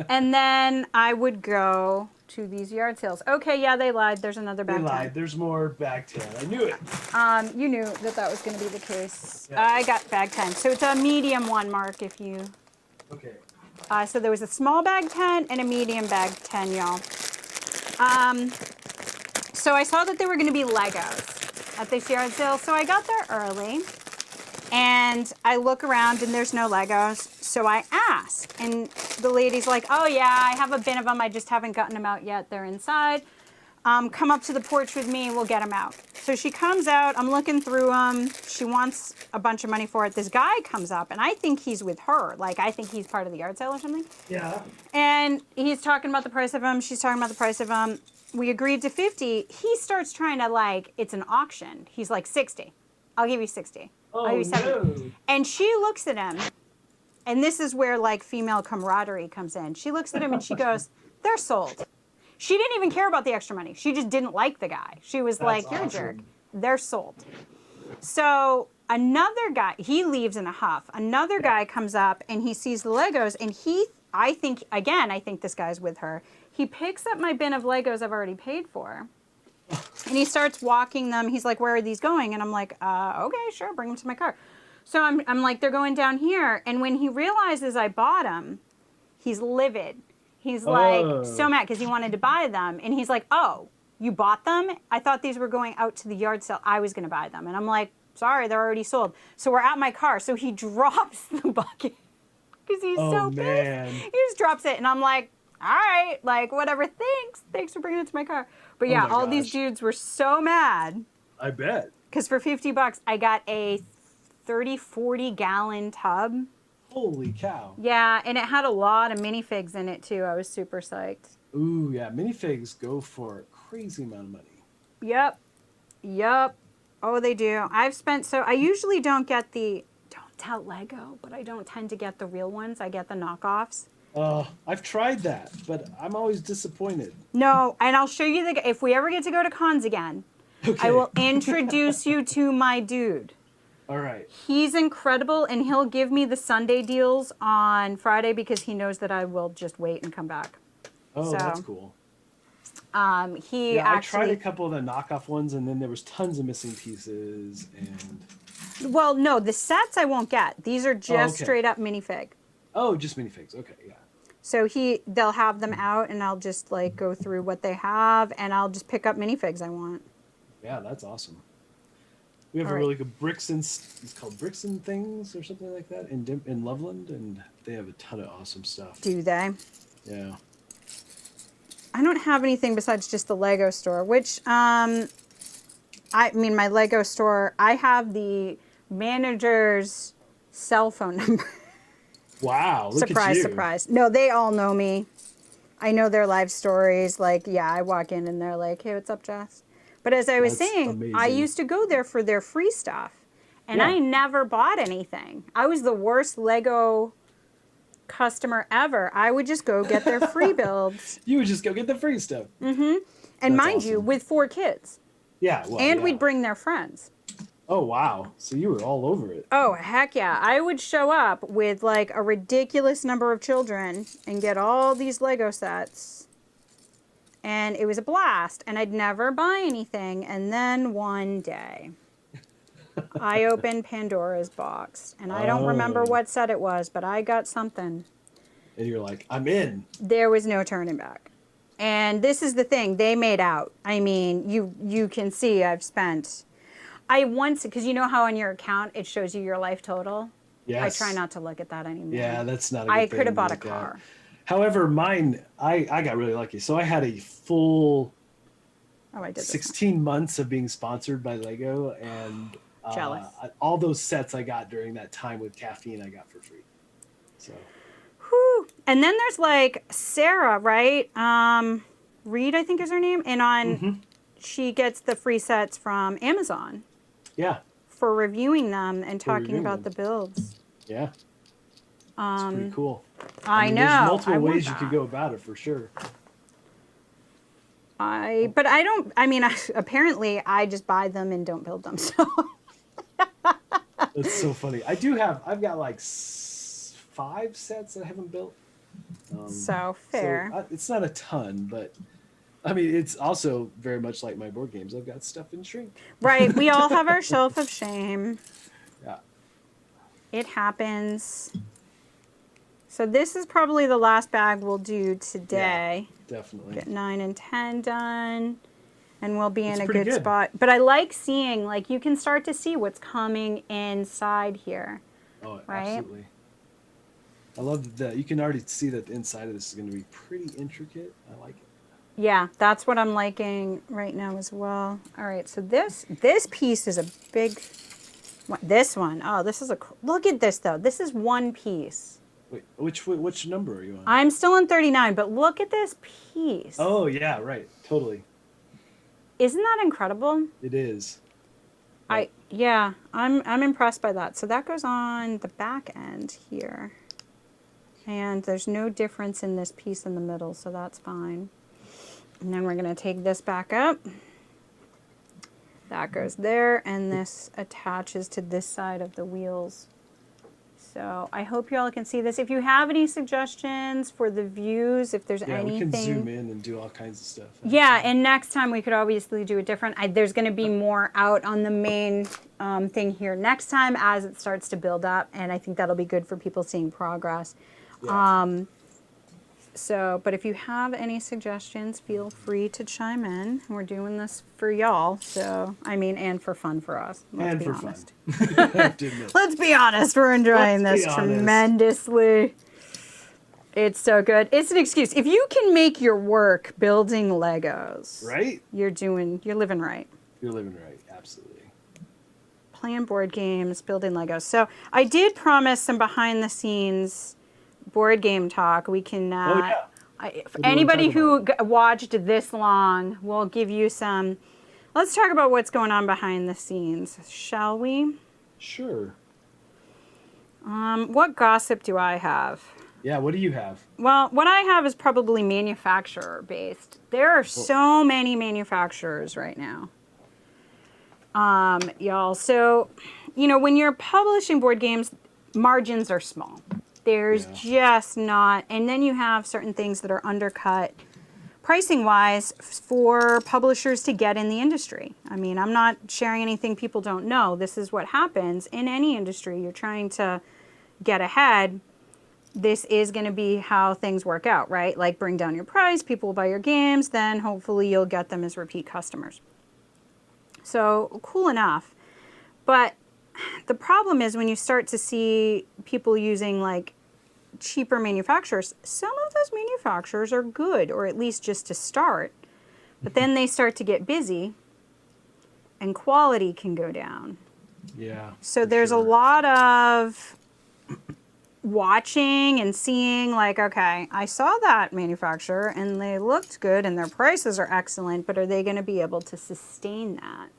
And then I would go to these yard sales. Okay, yeah, they lied. There's another bag 10. They lied. There's more bag 10. I knew it. You knew that was going to be the case. Yeah. I got bag 10. So it's a medium one, Mark, if you... Okay. So there was a small bag 10 and a medium bag 10, y'all. So I saw that there were going to be Legos at this yard sale, so I got there early, and I look around and there's no Legos, so I ask, and the lady's like, oh yeah, I have a bin of them, I just haven't gotten them out yet, they're inside. Come up to the porch with me, we'll get them out. So she comes out, I'm looking through them, she wants a bunch of money for it. This guy comes up, and I think he's with her, like I think he's part of the yard sale or something. Yeah. And he's talking about the price of them, she's talking about the price of them. We agreed to 50. He starts trying to, like, it's an auction. He's like, 60. I'll give you 60. I'll give you 70. No. And she looks at him, and this is where, like, female camaraderie comes in. She looks at him and she goes, they're sold. She didn't even care about the extra money. She just didn't like the guy. She was like, you're awesome. A jerk. They're sold. So another guy, he leaves in a huff. Another guy comes up, and he sees the Legos, and I think this guy's with her. He picks up my bin of Legos I've already paid for, and he starts walking them. He's like, where are these going? And I'm like, okay, sure, bring them to my car. So I'm like, they're going down here. And when he realizes I bought them, he's livid. He's like so mad because he wanted to buy them. And he's like, oh, you bought them? I thought these were going out to the yard sale. I was going to buy them. And I'm like, sorry, they're already sold. So we're at my car. So he drops the bucket because he's so pissed. He just drops it. And I'm like, all right, like, whatever, thanks for bringing it to my car. But yeah, all these dudes were so mad. I bet. Because for $50, I got a 40 gallon tub. Holy cow. Yeah, and it had a lot of minifigs in it, too. I was super psyched. Ooh, yeah, minifigs go for a crazy amount of money. Yep. Oh, they do. I usually don't get don't tell Lego, but I don't tend to get the real ones. I get the knockoffs. I've tried that, but I'm always disappointed. No, and I'll show you if we ever get to go to cons again, okay. I will introduce you to my dude. All right. He's incredible, and he'll give me the Sunday deals on Friday because he knows that I will just wait and come back. Oh, so, that's cool. He I tried actually, a couple of the knockoff ones, and then there was tons of missing pieces. And well, no, the sets I won't get. These are just okay. straight up minifig. Oh, just minifigs. Okay, yeah. So they'll have them out, and I'll just like go through what they have, and I'll just pick up minifigs I want. Yeah, that's awesome. We have All a right. really good it's called Bricks and Things or something like that in Loveland, and they have a ton of awesome stuff. Do they? Yeah. I don't have anything besides just the Lego store, which, I mean, my Lego store, I have the manager's cell phone number. Wow, look Surprise, at you. surprise. No, they all know me. I know their life stories. Like, yeah, I walk in and they're like, hey, what's up, Jess? But as I was That's saying, I amazing. used to go there for their free stuff. And Yeah. I never bought anything. I was the worst Lego customer ever. I would just go get their free builds. You would just go get the free stuff. And That's mind you, awesome. with 4 kids. Yeah, well, And yeah. we'd bring their friends. Oh, wow. So you were all over it. Oh, heck yeah. I would show up with like a ridiculous number of children and get all these Lego sets. And it was a blast. And I'd never buy anything. And then one day, I opened Pandora's box. And I don't remember Oh. what set it was, but I got something. And you're like, I'm in. There was no turning back. And this is the thing. They made out. I mean, you can see I've spent... because you know how on your account it shows you your life total? Yes. I try not to look at that anymore. Yeah, that's not a good I thing could have to bought a look at. car. However, mine, I got really lucky. So I had a full Oh, I did this. 16 months of being sponsored by Lego, and Jealous. all those sets I got during that time with caffeine I got for free. So Whew. And then there's like Sarah, right? Reed, I think is her name. And she gets the free sets from Amazon yeah, for reviewing them and talking reviewing about them. the builds. yeah, it's pretty cool. I mean, know. There's multiple I want ways you could that. go about it for sure. But I don't, I mean, apparently I just buy them and don't build them. So That's so funny. I've got like 5 sets that I haven't built. so fair. So it's not a ton, but I mean, it's also very much like my board games. I've got stuff in shrink. Right. We all have our shelf of shame. Yeah. It happens. So this is probably the last bag we'll do today. Yeah, definitely. Get 9 and 10 done. And we'll be in a pretty good good. spot. But I like seeing, like, you can start to see what's coming inside here. Oh, right? absolutely. I love that. You can already see that the inside of this is going to be pretty intricate. I like it. Yeah, that's what I'm liking right now as well. All right, so this piece is a big one. This one, oh, this is look at this though. This is one piece. Wait, which number are you on? I'm still on 39, but look at this piece. Oh yeah, right. Totally. Isn't that incredible? It is. I'm impressed by that. So that goes on the back end here. And there's no difference in this piece in the middle, so that's fine. And then we're going to take this back up. That goes there, and this attaches to this side of the wheels. So I hope you all can see this. If you have any suggestions for the views, if there's Yeah, anything... we can zoom in and do all kinds of stuff. Yeah, and next time we could obviously do it different. There's going to be more out on the main thing here next time as it starts to build up, and I think that'll be good for people seeing progress. Yeah. But if you have any suggestions, feel free to chime in. We're doing this for y'all, so, I mean, and for fun for us. Let's be honest. Fun. I have to admit. Let's be honest, we're enjoying Let's this be honest. tremendously. It's so good. It's an excuse. If you can make your work building Legos, Right? you're living right. You're living right. Absolutely. Playing board games, building Legos. So I did promise some behind the scenes board game talk. We can, if anybody who watched this long, we'll give you some, let's talk about what's going on behind the scenes, shall we? Sure. What gossip do I have? Yeah, what do you have? Well, what I have is probably manufacturer based. There are so many manufacturers right now. Y'all. So, when you're publishing board games, margins are small. There's just not, and then you have certain things that are undercut pricing wise for publishers to get in the industry. I mean, I'm not sharing anything people don't know. This is what happens in any industry. You're trying to get ahead. This is going to be how things work out, right? Like bring down your price, people will buy your games, then hopefully you'll get them as repeat customers. So cool enough. But the problem is when you start to see people using like cheaper manufacturers, some of those manufacturers are good, or at least just to start. But then they start to get busy and quality can go down. Yeah. So there's a lot of watching and seeing like, okay, I saw that manufacturer and they looked good and their prices are excellent, but are they going to be able to sustain that?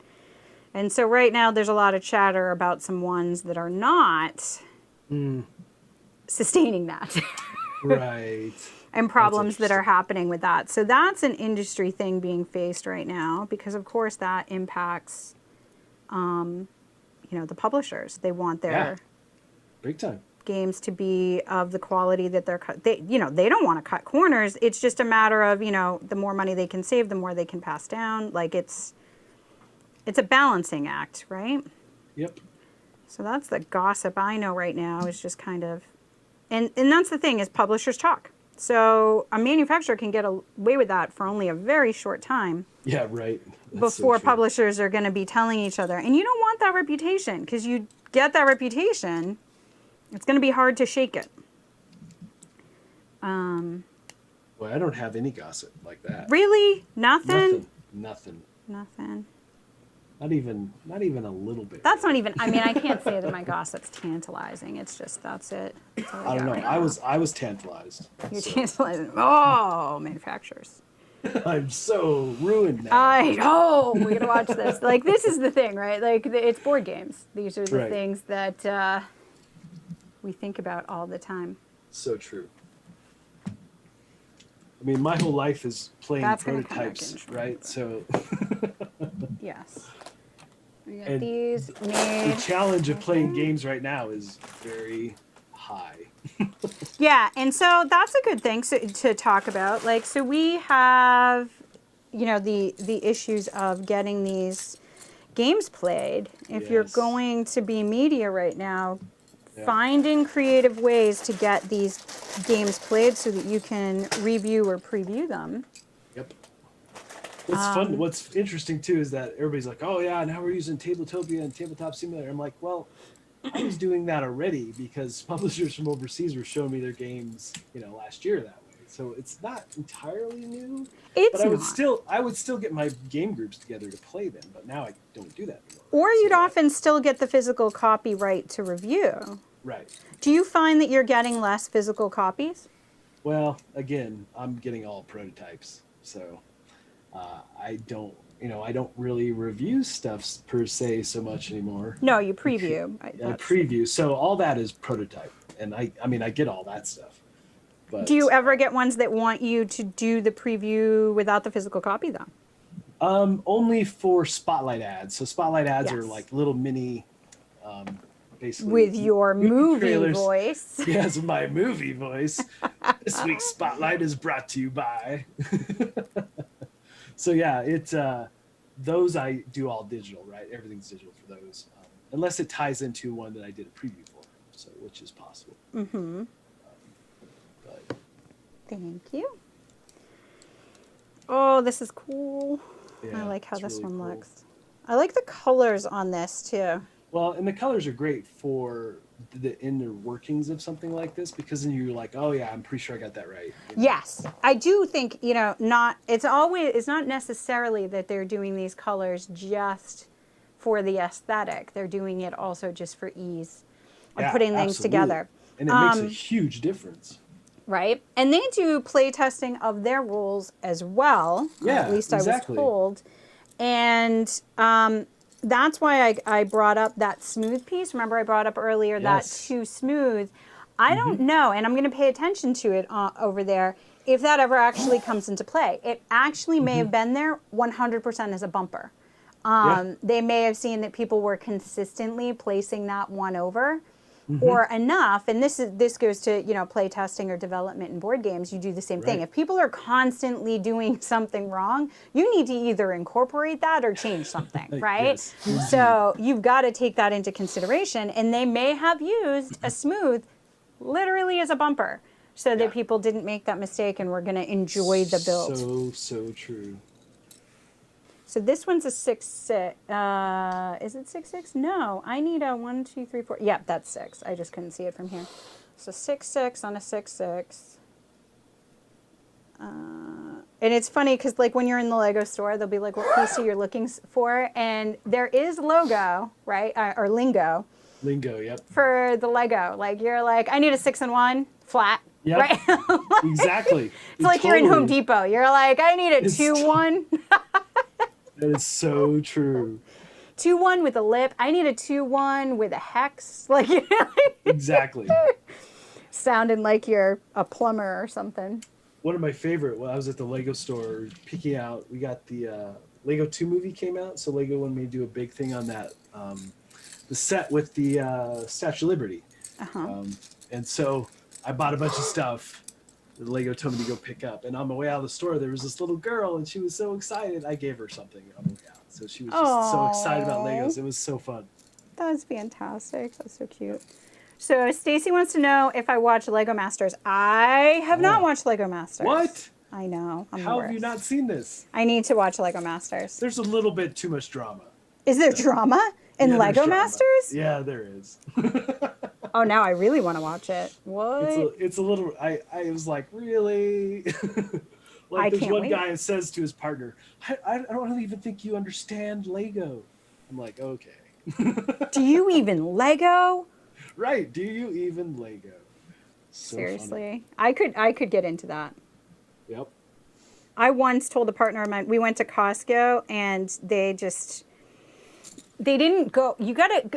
And so right now there's a lot of chatter about some ones that are not sustaining that. Right. And problems that are happening with that. So that's an industry thing being faced right now because of course that impacts, the publishers. They want their big time games to be of the quality that they don't want to cut corners. It's just a matter of, the more money they can save, the more they can pass down. Like it's a balancing act, right? Yep. So that's the gossip I know right now is just kind of, and that's the thing is publishers talk. So a manufacturer can get away with that for only a very short time. Yeah, right. Before publishers are going to be telling each other. And you don't want that reputation because you get that reputation, it's going to be hard to shake it. Well, I don't have any gossip like that. Really? Nothing? Nothing. Not even a little bit. That's not even, I can't say that my gossip's tantalizing. It's just, that's it. That's all I don't know. right I was tantalized. You're tantalizing. Oh, manufacturers. I'm so ruined now. I know. We gotta watch this. Like, this is the thing, right? Like, it's board games. These are the things that we think about all the time. So true. I mean, my whole life is playing prototypes, right? So. Yes. We got And these made. The challenge of playing games right now is very high. Yeah, and so that's a good thing to talk about. Like, so we have, the issues of getting these games played. If you're going to be media right now, finding creative ways to get these games played so that you can review or preview them. Yep. What's fun, what's interesting too is that everybody's like, oh yeah, now we're using Tabletopia and Tabletop Simulator. I'm like, well, I was doing that already because publishers from overseas were showing me their games, last year that way. So it's not entirely new. But I would still get my game groups together to play them, but now I don't do that anymore. Or you'd often still get the physical copy right to review. Right. Do you find that you're getting less physical copies? Well, again, I'm getting all prototypes, so I don't really review stuff per se so much anymore. No, you preview. I preview. So all that is prototype, and I get all that stuff. But do you ever get ones that want you to do the preview without the physical copy, though? Only for spotlight ads. So spotlight ads are like little mini, basically. With your movie voice. Yes, my movie voice. This week's spotlight is brought to you by. So yeah, it's those I do all digital, right? Everything's digital for those, unless it ties into one that I did a preview for, so which is possible. Mm-hmm. But thank you. Oh, this is cool. Yeah, I like how this really one cool. looks. I like the colors on this too. Well, and the colors are great for the inner workings of something like this because then you're like, oh yeah, I'm pretty sure I got that right. Yes, I do think it's not necessarily that they're doing these colors just for the aesthetic. They're doing it also just for ease of putting things together. And it makes a huge difference. Right, and they do play testing of their rules as well. Yeah, at least exactly. I was told, and that's why I brought up that smooth piece. Remember I brought up earlier that too smooth. I don't know, and I'm going to pay attention to it over there, if that ever actually comes into play. It actually may have been there 100% as a bumper. They may have seen that people were consistently placing that one over. or enough, and this goes to, you know, play testing or development in board games, you do the same thing. If people are constantly doing something wrong, you need to either incorporate that or change something, right? Yes. So you've got to take that into consideration, and they may have used a smooth literally as a bumper so that people didn't make that mistake and we're going to enjoy the build. So true. So this one's a 6-6. Is it 6-6? No, I need a 1, 2, 3, 4. Yeah, that's 6. I just couldn't see it from here. So 6-6 on a 6-6. And it's funny because, like, when you're in the Lego store, they'll be like, "What piece are you looking for?" And there is logo, right, or lingo. Lingo, yep. For the Lego, like you're like, "I need a 6 and 1 flat." Yep. Right? Like, Exactly. It's like you're in Home Depot. You're like, "I need a 2-1." That is so true. 2-1 with a lip. I need a 2-1 with a hex. Like, you know, Exactly. sounding like you're a plumber or something. One of my favorite, when I was at the Lego store picking out, we got the Lego 2 movie came out, so Lego wanted me to do a big thing on that, the set with the Statue of Liberty. And so I bought a bunch of stuff that Lego told me to go pick up. And on my way out of the store, there was this little girl, and she was so excited. I gave her something on the way out. So she was just so excited about Legos. It was so fun. That was fantastic. That's so cute. So Stacy wants to know if I watch Lego Masters. I have not watched Lego Masters. What? I know. I'm the How have you worst. not seen this? I need to watch Lego Masters. There's a little bit too much drama. Is there drama in Yeah, there's Lego drama. Masters? Yeah, there is. Oh, now I really want to watch it. What? It's a little. I was like, really? Like, I there's can't one wait. guy that says to his partner, I don't even think you understand Lego. I'm like, okay. Do you even Lego? Right? Do you even Lego? So Seriously, I could get into that. Funny. Yep. I once told a partner of mine, we went to Costco and they didn't go, you gotta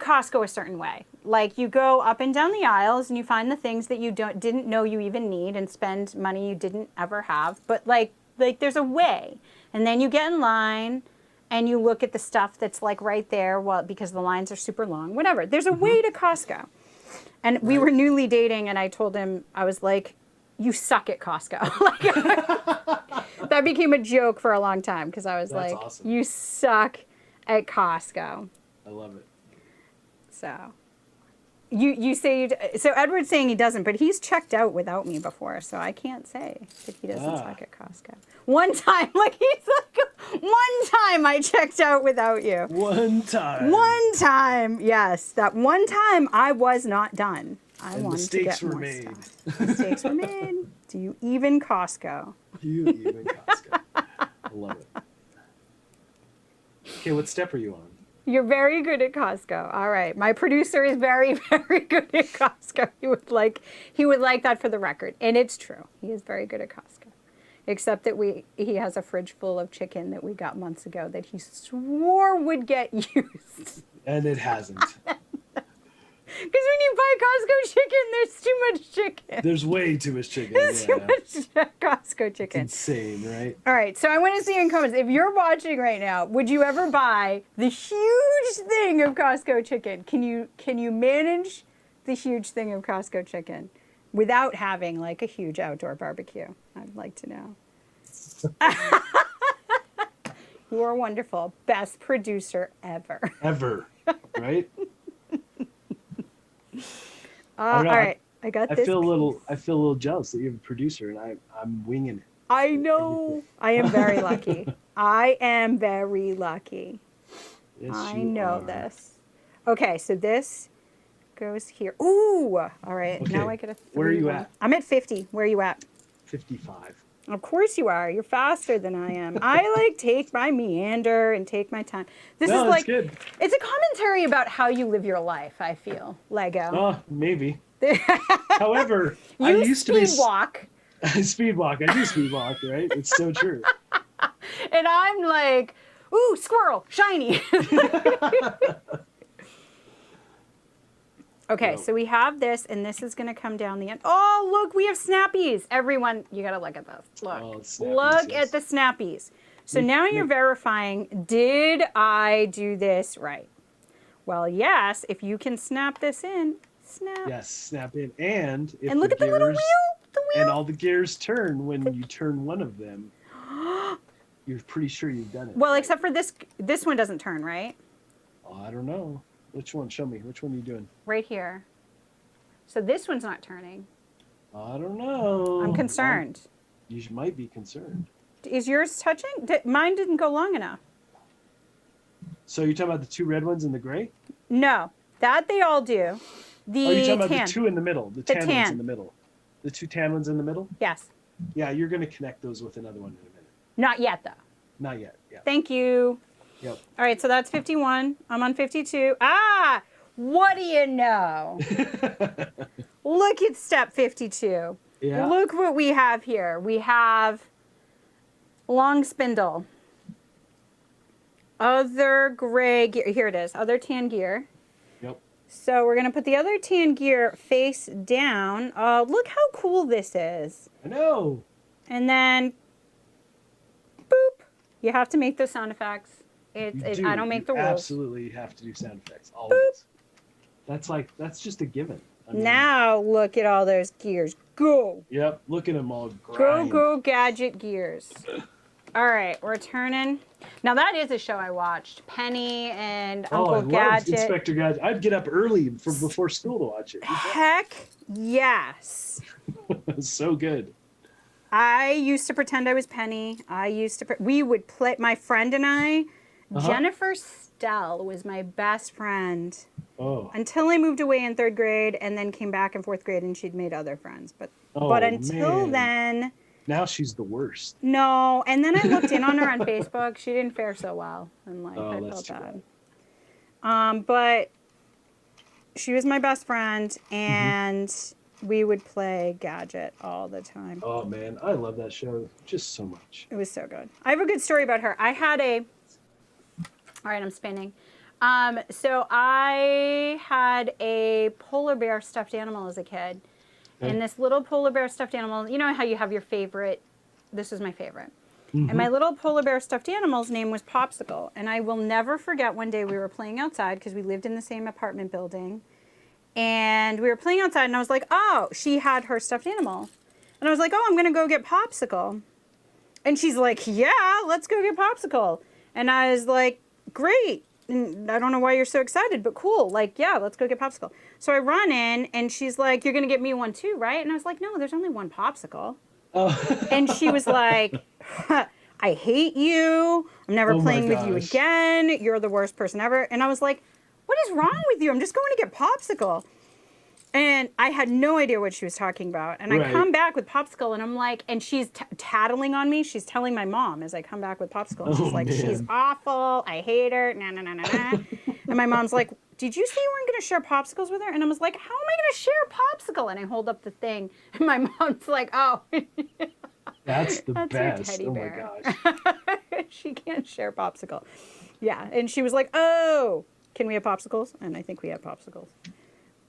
Costco a certain way. Like, you go up and down the aisles and you find the things that you didn't know you even need and spend money you didn't ever have. But like there's a way. And then you get in line and you look at the stuff that's like right there, well, because the lines are super long, whatever. There's a way to Costco. And we were newly dating and I told him, I was like, "You suck at Costco." Like, that became a joke for a long time because I was That's like, awesome. "You suck at Costco." I love it. So you say so Edward's saying he doesn't, but he's checked out without me before, so I can't say that he doesn't suck at Costco. One time, like, he's like, "One time I checked out without you." One time. One time, yes, that one time I was not done. I And wanted mistakes to get were more made. stuff. Mistakes were made. Do you even Costco? You even Costco. I love it. Okay, what step are you on? You're very good at Costco. All right. My producer is very, very good at Costco. He would like that for the record. And it's true. He is very good at Costco. Except that he has a fridge full of chicken that we got months ago that he swore would get used. And it hasn't. Because when you buy Costco chicken, there's too much chicken. There's way too much chicken. There's too much Costco chicken. Insane, right? All right, so I want to see in comments, if you're watching right now, would you ever buy the huge thing of Costco chicken? Can you manage the huge thing of Costco chicken without having like a huge outdoor barbecue? I'd like to know. You are wonderful. Best producer ever. Ever, right? All right, I got this. I feel a little jealous that you have a producer, and I'm winging it. I know. I am very lucky. I am very lucky. Yes, I you know are. this. Okay, so this goes here. Ooh, all right. Okay, Now I get a 3. where are you at? I'm at 50. Where are you at? 55. Of course you are. You're faster than I am. I like take my meander and take my time. This No, is it's like good. it's a commentary about how you live your life, I feel. Lego. Oh, maybe. However, You I used to be speed walk. speed walk. I do speed walk, right? It's so true. And I'm like, ooh, squirrel, shiny. Okay, so we have this, and this is going to come down the end. Oh, look, we have snappies. Everyone, you got to look at this. Look. Oh, snappies, Look yes. at the snappies. So now you're verifying, did I do this right? Well, yes, if you can snap this in, Snap. Yes, snap in. And if And look the at the little gears wheel. The wheel. and all the gears turn when you turn one of them, you're pretty sure you've done it. Well, right? except for this one doesn't turn, right? Oh, I don't know. Which one? Show me. Which one are you doing? Right here. So this one's not turning. I don't know. I'm concerned. You might be concerned. Is yours touching? Mine didn't go long enough. So you're talking about the two red ones and the gray? No, that they all do. The Oh, you're talking about tan. the two in the middle. The tan ones in the middle. The two tan ones in the middle? Yes. Yeah, you're going to connect those with another one in a minute. Not yet, though. Not yet. Yeah. Thank you. Yep. All right, so that's 51. I'm on 52. Ah, what do you know? Look at step 52. Yeah. Look what we have here. We have long spindle. Other gray gear. Here it is. Other tan gear. Yep. So we're going to put the other tan gear face down. Look how cool this is. I know. And then, boop. You have to make those sound effects. I don't make the rules. Absolutely have to do sound effects. Always. Boop. That's just a given. I mean, Now look at all those gears. Go. Yep. Look at them all grind. Go gadget gears. All right, we're turning. Now that is a show I watched. Penny and Uncle I loved Gadget. Inspector Gadget. I'd get up early before school to watch it. Heck yes. It was so good. I used to pretend I was Penny. We would play, my friend and I, Jennifer Stell was my best friend. Oh. Until I moved away in 3rd grade and then came back in 4th grade and she'd made other friends. But until then. Now she's the worst. No, and then I looked in on her on Facebook. She didn't fare so well in life. I that's felt too bad. But she was my best friend, and we would play Gadget all the time. Oh man, I love that show just so much. It was so good. I have a good story about her. All right, I'm spinning. So I had a polar bear stuffed animal as a kid. Okay. And this little polar bear stuffed animal, you know how you have your favorite? This was my favorite. And my little polar bear stuffed animal's name was Popsicle. And I will never forget one day we were playing outside because we lived in the same apartment building. And we were playing outside and I was like, oh, she had her stuffed animal. And I was like, oh, I'm going to go get Popsicle. And she's like, yeah, let's go get Popsicle. And I was like, great. And I don't know why you're so excited, but cool. Like, yeah, let's go get Popsicle. So I run in, and she's like, you're going to get me one too, right? And I was like, no, there's only one Popsicle. Oh. And she was like, I hate you. I'm never playing with you again. You're the worst person ever. And I was like, what is wrong with you? I'm just going to get Popsicle. And I had no idea what she was talking about. And I come back with Popsicle, and I'm like, and she's tattling on me. She's telling my mom as I come back with Popsicle. And she's like, she's awful. I hate her. Nah, nah, nah, nah, nah. And my mom's like, did you say you weren't going to share Popsicles with her? And I was like, how am I going to share Popsicle? And I hold up the thing. And my mom's like, oh. That's the That's best. her teddy bear. Oh, my gosh. She can't share Popsicle. Yeah. And she was like, oh, can we have Popsicles? And I think we have Popsicles.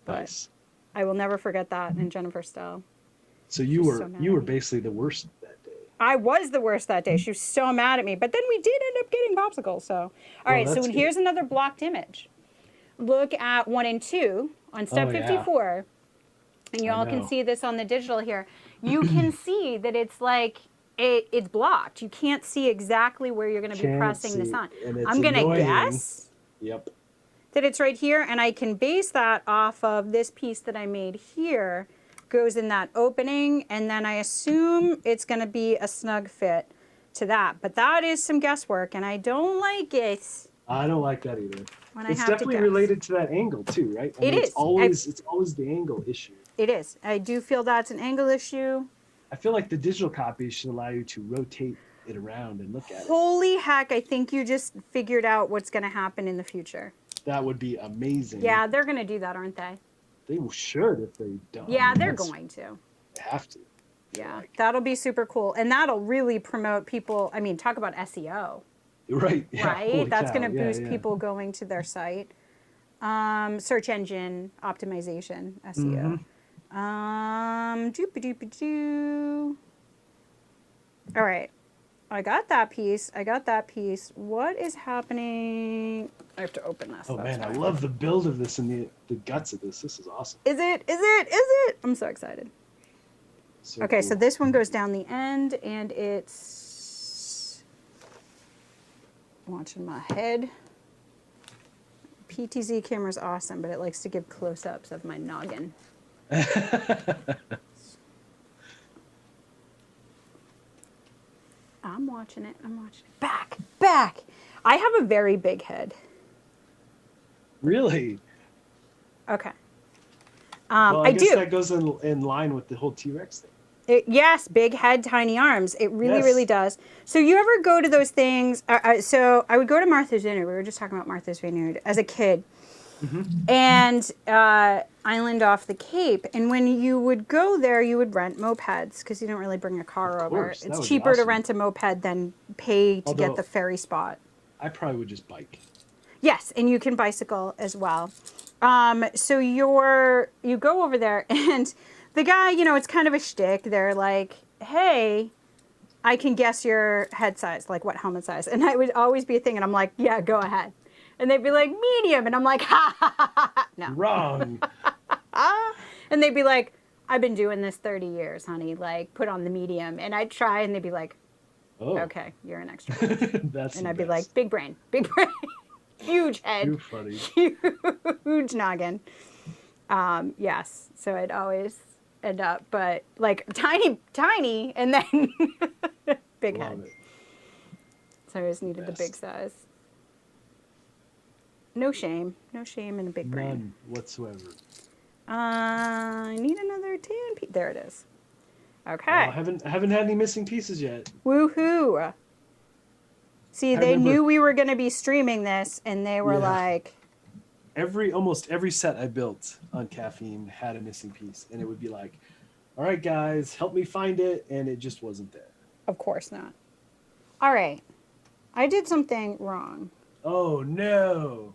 But Nice. I will never forget that. And Jennifer Stell. So you were basically the worst that day. I was the worst that day. She was so mad at me. But then we did end up getting Popsicles. So, all right. So here's another blocked image. Look at 1 and 2 on step 54. And you all can see this on the digital here. You can see that it's like, it's blocked. You can't see exactly where you're going to be pressing this on. I'm going to guess that it's right here. And I can base that off of this piece that I made here. Goes in that opening. And then I assume it's going to be a snug fit to that. But that is some guesswork. And I don't like it. I don't like that either. It's definitely related to that angle too, right? I mean, is. It's always the angle issue. It is. I do feel that's an angle issue. I feel like the digital copy should allow you to rotate it around and look at it. Holy heck, I think you just figured out what's going to happen in the future. That would be amazing. Yeah, they're going to do that, aren't they? They should if they don't. Yeah, they're going to. They have to. Yeah, that'll be super cool. And that'll really promote people. I mean, talk about SEO. Right. Yeah, right? That's going to boost people going to their site. Search engine optimization, SEO. Doop-a-doop-a-doo. All right. I got that piece. I got that piece. What is happening? I have to open this. Oh That's man, I why. love the build of this and the guts of this. This is awesome. Is it? Is it? Is it? I'm so excited. So Okay, cool. so this one goes down the end, and it's watching my head. PTZ camera's awesome, but it likes to give close-ups of my noggin. I'm watching it. I'm watching it. Back, back. I have a very big head. Really? Okay. Well, I guess do. that goes in line with the whole T-Rex thing. Yes, big head, tiny arms. It really, Yes. really does. So you ever go to those things? So I would go to Martha's Vineyard. We were just talking about Martha's Vineyard as a kid. Mm-hmm. And island off the Cape. And when you would go there, you would rent mopeds because you don't really bring a car over. course, that It's would be cheaper to awesome. rent a moped than pay to get Although- the ferry spot. I probably would just bike. Yes, and you can bicycle as well. So you go over there, and the guy, it's kind of a shtick. They're like, "Hey, I can guess your head size, like what helmet size," and I would always be a thing, and I'm like, "Yeah, go ahead," and they'd be like, "Medium," and I'm like, "Ha ha ha ha, no," Wrong. and they'd be like, "I've been doing this 30 years, honey. Like, put on the medium," and I'd try, and they'd be like, Oh. "Okay, you're an extra," That's and the I'd be best. like, "Big brain, big brain." Huge head, You're funny. huge noggin. Yes, so I'd always end up, but like tiny, and then big Love head. it. So I always needed the big Best. size. No shame in a big brain. None whatsoever. I need another tan piece. There it is. Okay. Well, I haven't had any missing pieces yet. Woohoo! See, I they remember- knew we were going to be streaming this, and they were Yeah. like, Almost every set I built on Caffeine had a missing piece, and it would be like, "All right, guys, help me find it," and it just wasn't there. "Of course not." All right. I did something wrong. Oh no!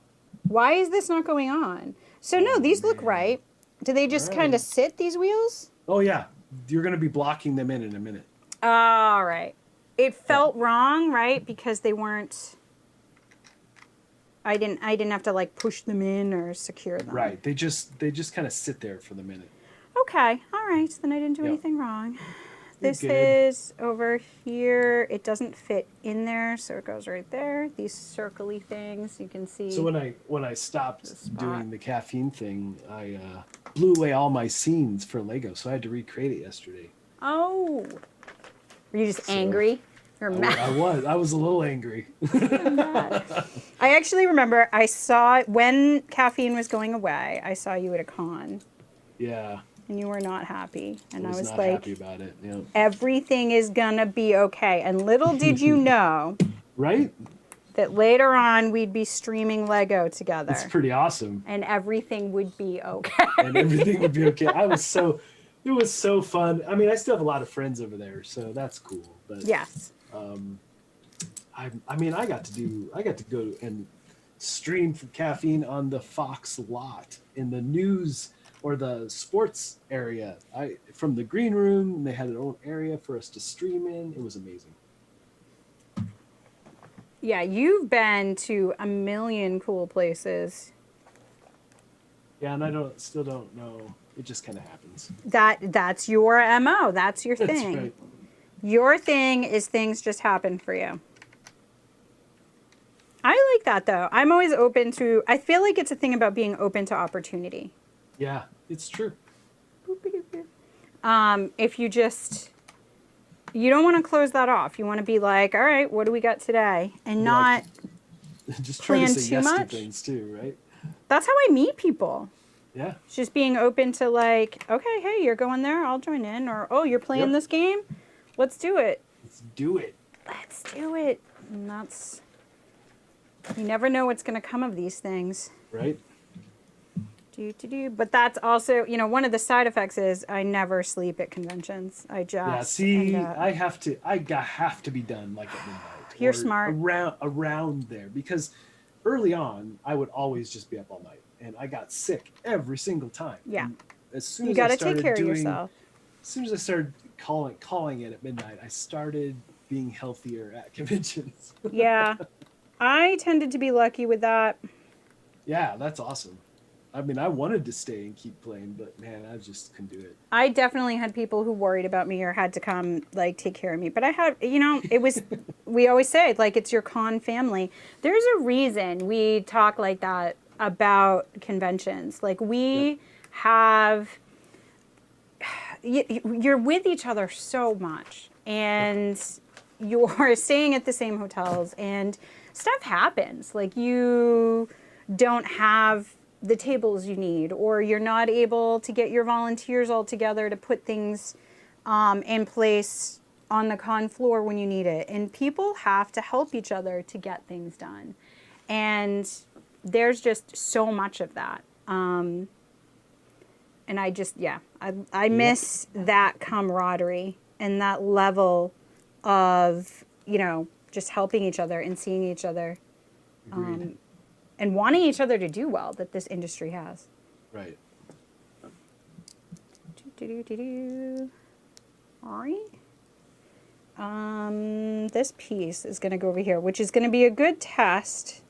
Why is this not going on? So no, these look man. right. Do they just All kind right. of sit, these wheels? Oh yeah, you're gonna be blocking them in a minute. All right. It felt wrong, right? Because they weren't. I didn't have to like push them in or secure them. Right? They just kind of sit there for the minute. Okay. All right. Then I didn't do Yep. anything wrong. You're This good. is over here. It doesn't fit in there, so it goes right there. These circly things you can see. So when I stopped spot. doing the Caffeine thing, I blew away all my scenes for Lego, so I had to recreate it yesterday. Oh. Were you just So, angry? You're mad. I was a little angry. I actually remember I saw when Caffeine was going away. I saw you at a con, Yeah, and you were not happy. And I was not like, happy about it. Yeah. everything is gonna be okay. And little did you know Right? that later on we'd be streaming Lego together, It's pretty awesome, and everything would be okay. and everything would be okay. It was so fun. I mean, I still have a lot of friends over there, so that's cool. But Yes. I mean, I got to go and stream from Caffeine on the Fox lot in the news or the sports area. From the green room, they had their own area for us to stream in. It was amazing. Yeah, you've been to a million cool places. Yeah, and I still don't know. It just kind of happens. That's your MO. That's your That's thing. right. Your thing is things just happen for you. I like that though. I'm always open to, I feel like it's a thing about being open to opportunity. Yeah, it's true. If you don't want to close that off. You want to be like, all right, what do we got today? And You not, like just try to plan say too yes much? to things too, right? that's how I meet people. Yeah. It's just being open to like, okay, hey, you're going there, I'll join in. Or, oh, you're playing Yep. this game? Let's do it. Let's do it. Let's do it. And that's, you never know what's going to come of these things. Right? But that's also, one of the side effects is I never sleep at conventions. I just Yeah, see, end up- I have to be done like at midnight. You're or smart. Around there, because early on I would always just be up all night, and I got sick every single time. Yeah. And as soon you as got I to take started care of doing, yourself. as soon as I started calling it at midnight, I started being healthier at conventions. Yeah. I tended to be lucky with that. Yeah, that's awesome. I mean, I wanted to stay and keep playing, but man, I just couldn't do it. I definitely had people who worried about me or had to come like take care of me. But I had, it was, we always say, like, it's your con family. There's a reason we talk like that about conventions. Like, we have, you're with each other so much, and you're staying at the same hotels, and stuff happens. Like, you don't have the tables you need, or you're not able to get your volunteers all together to put things in place on the con floor when you need it. And people have to help each other to get things done. And there's just so much of that. And I just, I miss that camaraderie and that level of, just helping each other and seeing each other. And wanting each other to do well that this industry has. Right. This piece is going to go over here, which is going to be a good test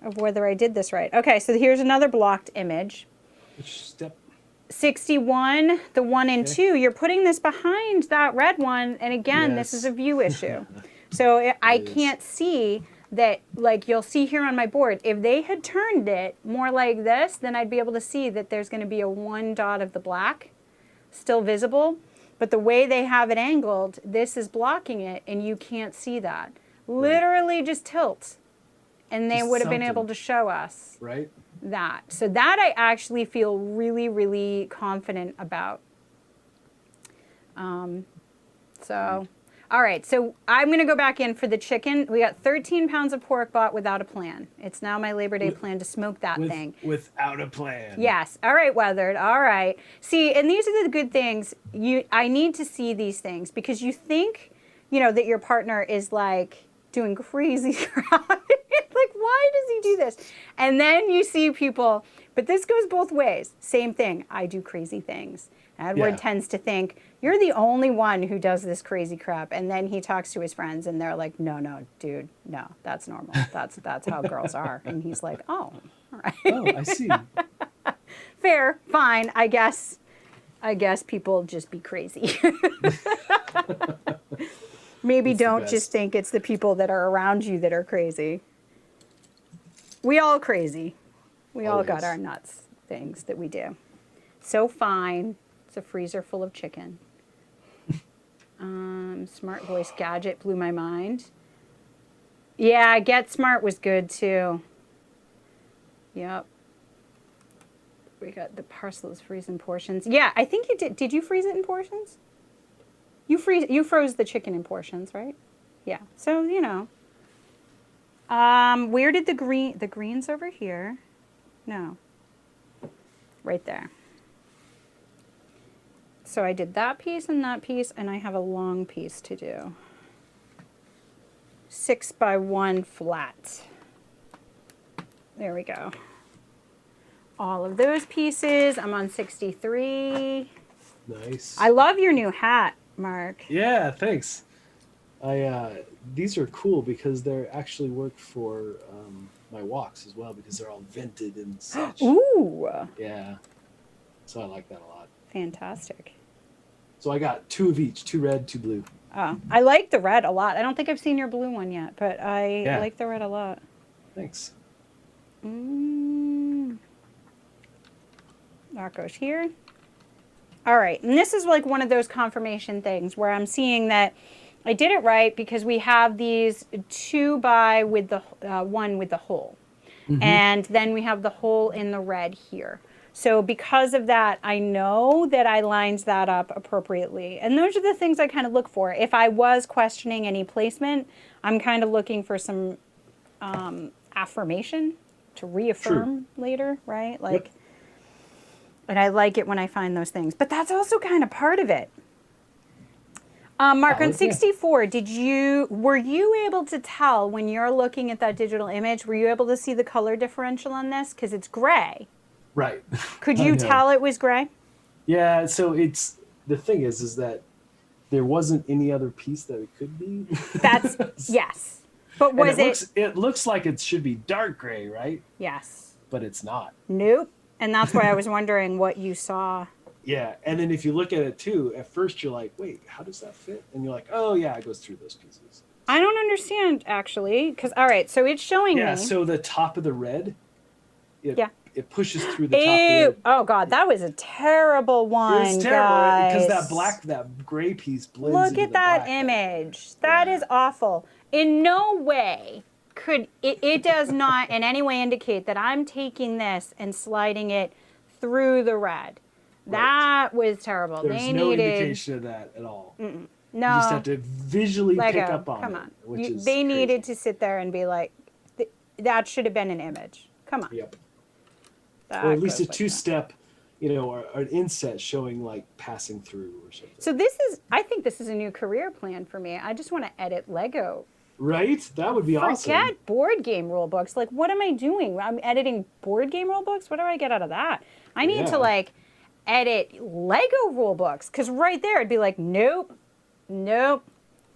of whether I did this right. Okay, so here's another blocked image. Which step? 61, the 1 and 2. You're putting this behind that red one, and again, this is a view issue. So I can't see that, like you'll see here on my board, if they had turned it more like this, then I'd be able to see that there's going to be a 1 dot of the black still visible. But the way they have it angled, this is blocking it, and you can't see that. Literally just tilt, and they would have been able to show us that. So that I actually feel really, really confident about. All right, so I'm going to go back in for the chicken. We got 13 pounds of pork bought without a plan. It's now my Labor Day plan to smoke that thing. Without a plan. Yes. All right, Weathered. All right. See, and these are the good things. I need to see these things because you think, that your partner is like doing crazy crap. Like, why does he do this? And then you see people, but this goes both ways. Same thing. I do crazy things. Edward tends to think, you're the only one who does this crazy crap. And then he talks to his friends and they're like, no, dude, no, that's normal. That's how girls are. And he's like, oh, all right. Oh, I see. Fair, fine. I guess people just be crazy. Maybe don't just think it's the people that are around you that are crazy. We all crazy. We all got our nuts things that we do. So fine. It's a freezer full of chicken. Smart voice gadget blew my mind. Yeah, Get Smart was good too. Yep. We got the parcels freeze in portions. Yeah, I think you did. Did you freeze it in portions? You froze the chicken in portions, right? Yeah. So, where did the green's over here? No. Right there. So I did that piece, and I have a long piece to do. 6x1 flat. There we go. All of those pieces. I'm on 63. Nice. I love your new hat, Mark. Yeah, thanks. These are cool because they actually work for my walks as well because they're all vented and such. Ooh. Yeah. So I like that a lot. Fantastic. So I got 2 of each, 2 red, 2 blue. Oh, I like the red a lot. I don't think I've seen your blue one yet, but I like the red a lot. Thanks. That goes here. All right, and this is like one of those confirmation things where I'm seeing that I did it right because we have these 2x with the 1 with the hole. And then we have the hole in the red here. So because of that, I know that I lined that up appropriately. And those are the things I kind of look for. If I was questioning any placement, I'm kind of looking for some affirmation to reaffirm later, right? Like, and I like it when I find those things. But that's also kind of part of it. Mark, on 64, were you able to tell when you're looking at that digital image, were you able to see the color differential on this? Because it's gray. Right. Could you tell it was gray? Yeah, so the thing is that there wasn't any other piece that it could be. That's yes. But was it looks like it should be dark gray, right? Yes. But it's not. Nope. And that's why I was wondering what you saw. Yeah, and then if you look at it too, at first you're like, wait, how does that fit? And you're like, oh yeah, it goes through those pieces. I don't understand actually, because all right, so it's showing me. Yeah, so the top of the red, it pushes through the Ew. top of the red. Oh God, that was a terrible one. It was terrible guys. because that gray piece blends. Look into at the that black. image. That is awful. In no way could it does not in any way indicate that I'm taking this and sliding it through the red. Right. That was terrible. There's no indication of that at all. No. You just have to visually LEGO, pick up on come it. on. Which is they crazy. needed to sit there and be like, that should have been an image. Come on. Yep. That Or at least a goes like two-step, or an inset showing like passing through or something. So I think this is a new career plan for me. I just want to edit Lego. Right? That would be awesome. Forget board game rule books. Like, what am I doing? I'm editing board game rule books? What do I get out of that? I need to, like, edit Lego rule books. Because right there, it'd be like, nope. Yep.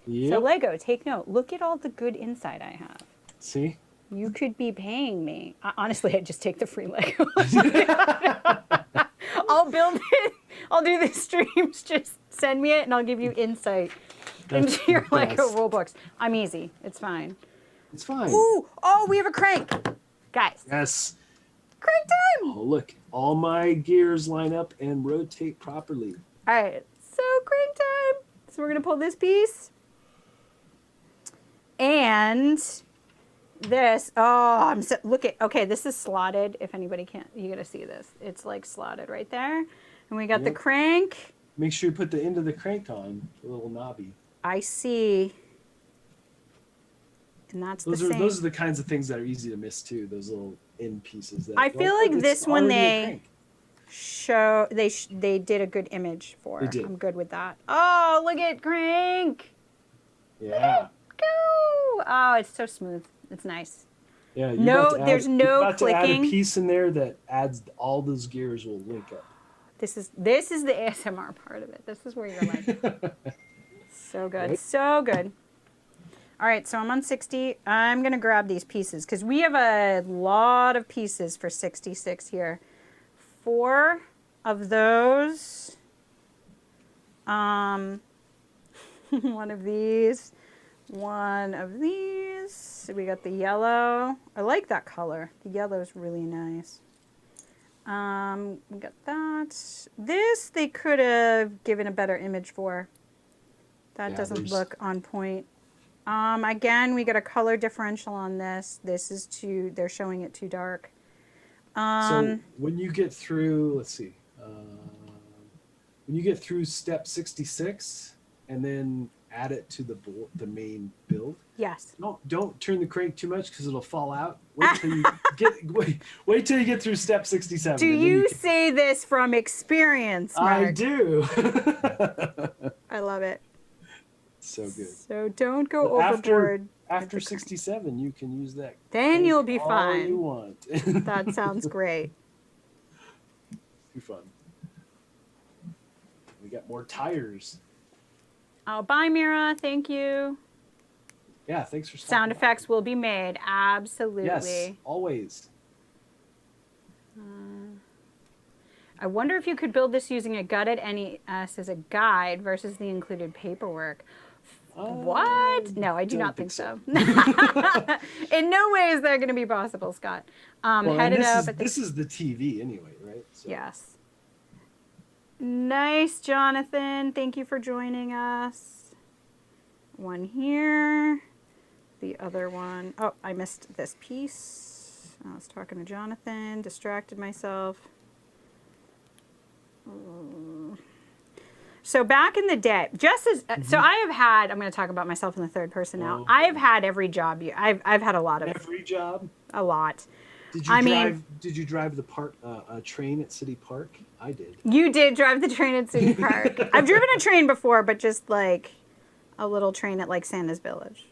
So, Lego, take note. Look at all the good insight I have. See? You could be paying me. Honestly, I'd just take the free Lego. I'll build it. I'll do the streams. Just send me it, and I'll give you insight into your Lego rule books. I'm easy. It's fine. It's fine. Ooh! Oh, we have a crank. Guys. Yes. Crank time! Oh, look. All my gears line up and rotate properly. All right. So, crank time. So, we're going to pull this piece. And this. Oh, look at. Okay, this is slotted. If anybody can't, you got to see this. It's like slotted right there. And we got the crank. Make sure you put the end of the crank on, the little knobby. I see. And that's the same. Those are the kinds of things that are easy to miss too. Those little end pieces. That I feel like this one they did a good image for. They did. I'm good with that. Oh, look at crank. Yeah. Go. Oh, it's so smooth. It's nice. Yeah. There's no you're about clicking. to add a piece in there that adds all those gears will link up. This is the ASMR part of it. This is where you're like, so good, Right? so good. All right, so I'm on 60. I'm gonna grab these pieces because we have a lot of pieces for 66 here. 4 of those. 1 of these. 1 of these. So we got the yellow. I like that color. The yellow is really nice. We got that. This they could have given a better image for. That doesn't look on point. Again, we got a color differential on this. This is they're showing it too dark. So when you get through, let's see, when you get through step 66 and then add it to the main build. Yes. Don't turn the crank too much because it'll fall out. Wait till you wait till you get through step 67. Do you say this from experience, Mark? I do. I love it. So good. So don't go overboard. After 67, you can use that. Then you'll be all fine. you want. That sounds great. Too fun. We got more tires. Oh, bye, Mira. Thank you. Yeah, thanks for stopping Sound by. effects will be made. Absolutely. Yes, always. I wonder if you could build this using a gutted NES as a guide versus the included paperwork. What? No, I do not think so. In no way is that going to be possible, Scott. This is the TV anyway, right? So. Yes. Nice, Jonathan. Thank you for joining us. 1 here. The other one. Oh, I missed this piece. I was talking to Jonathan. Distracted myself. So back in the day, just as so I have had. I'm going to talk about myself in the third person now. Oh. I have had every job. I've had a lot of Every job. a lot. Did you drive a train at City Park? I did. You did drive the train at City Park. I've driven a train before, but just like a little train at like Santa's Village.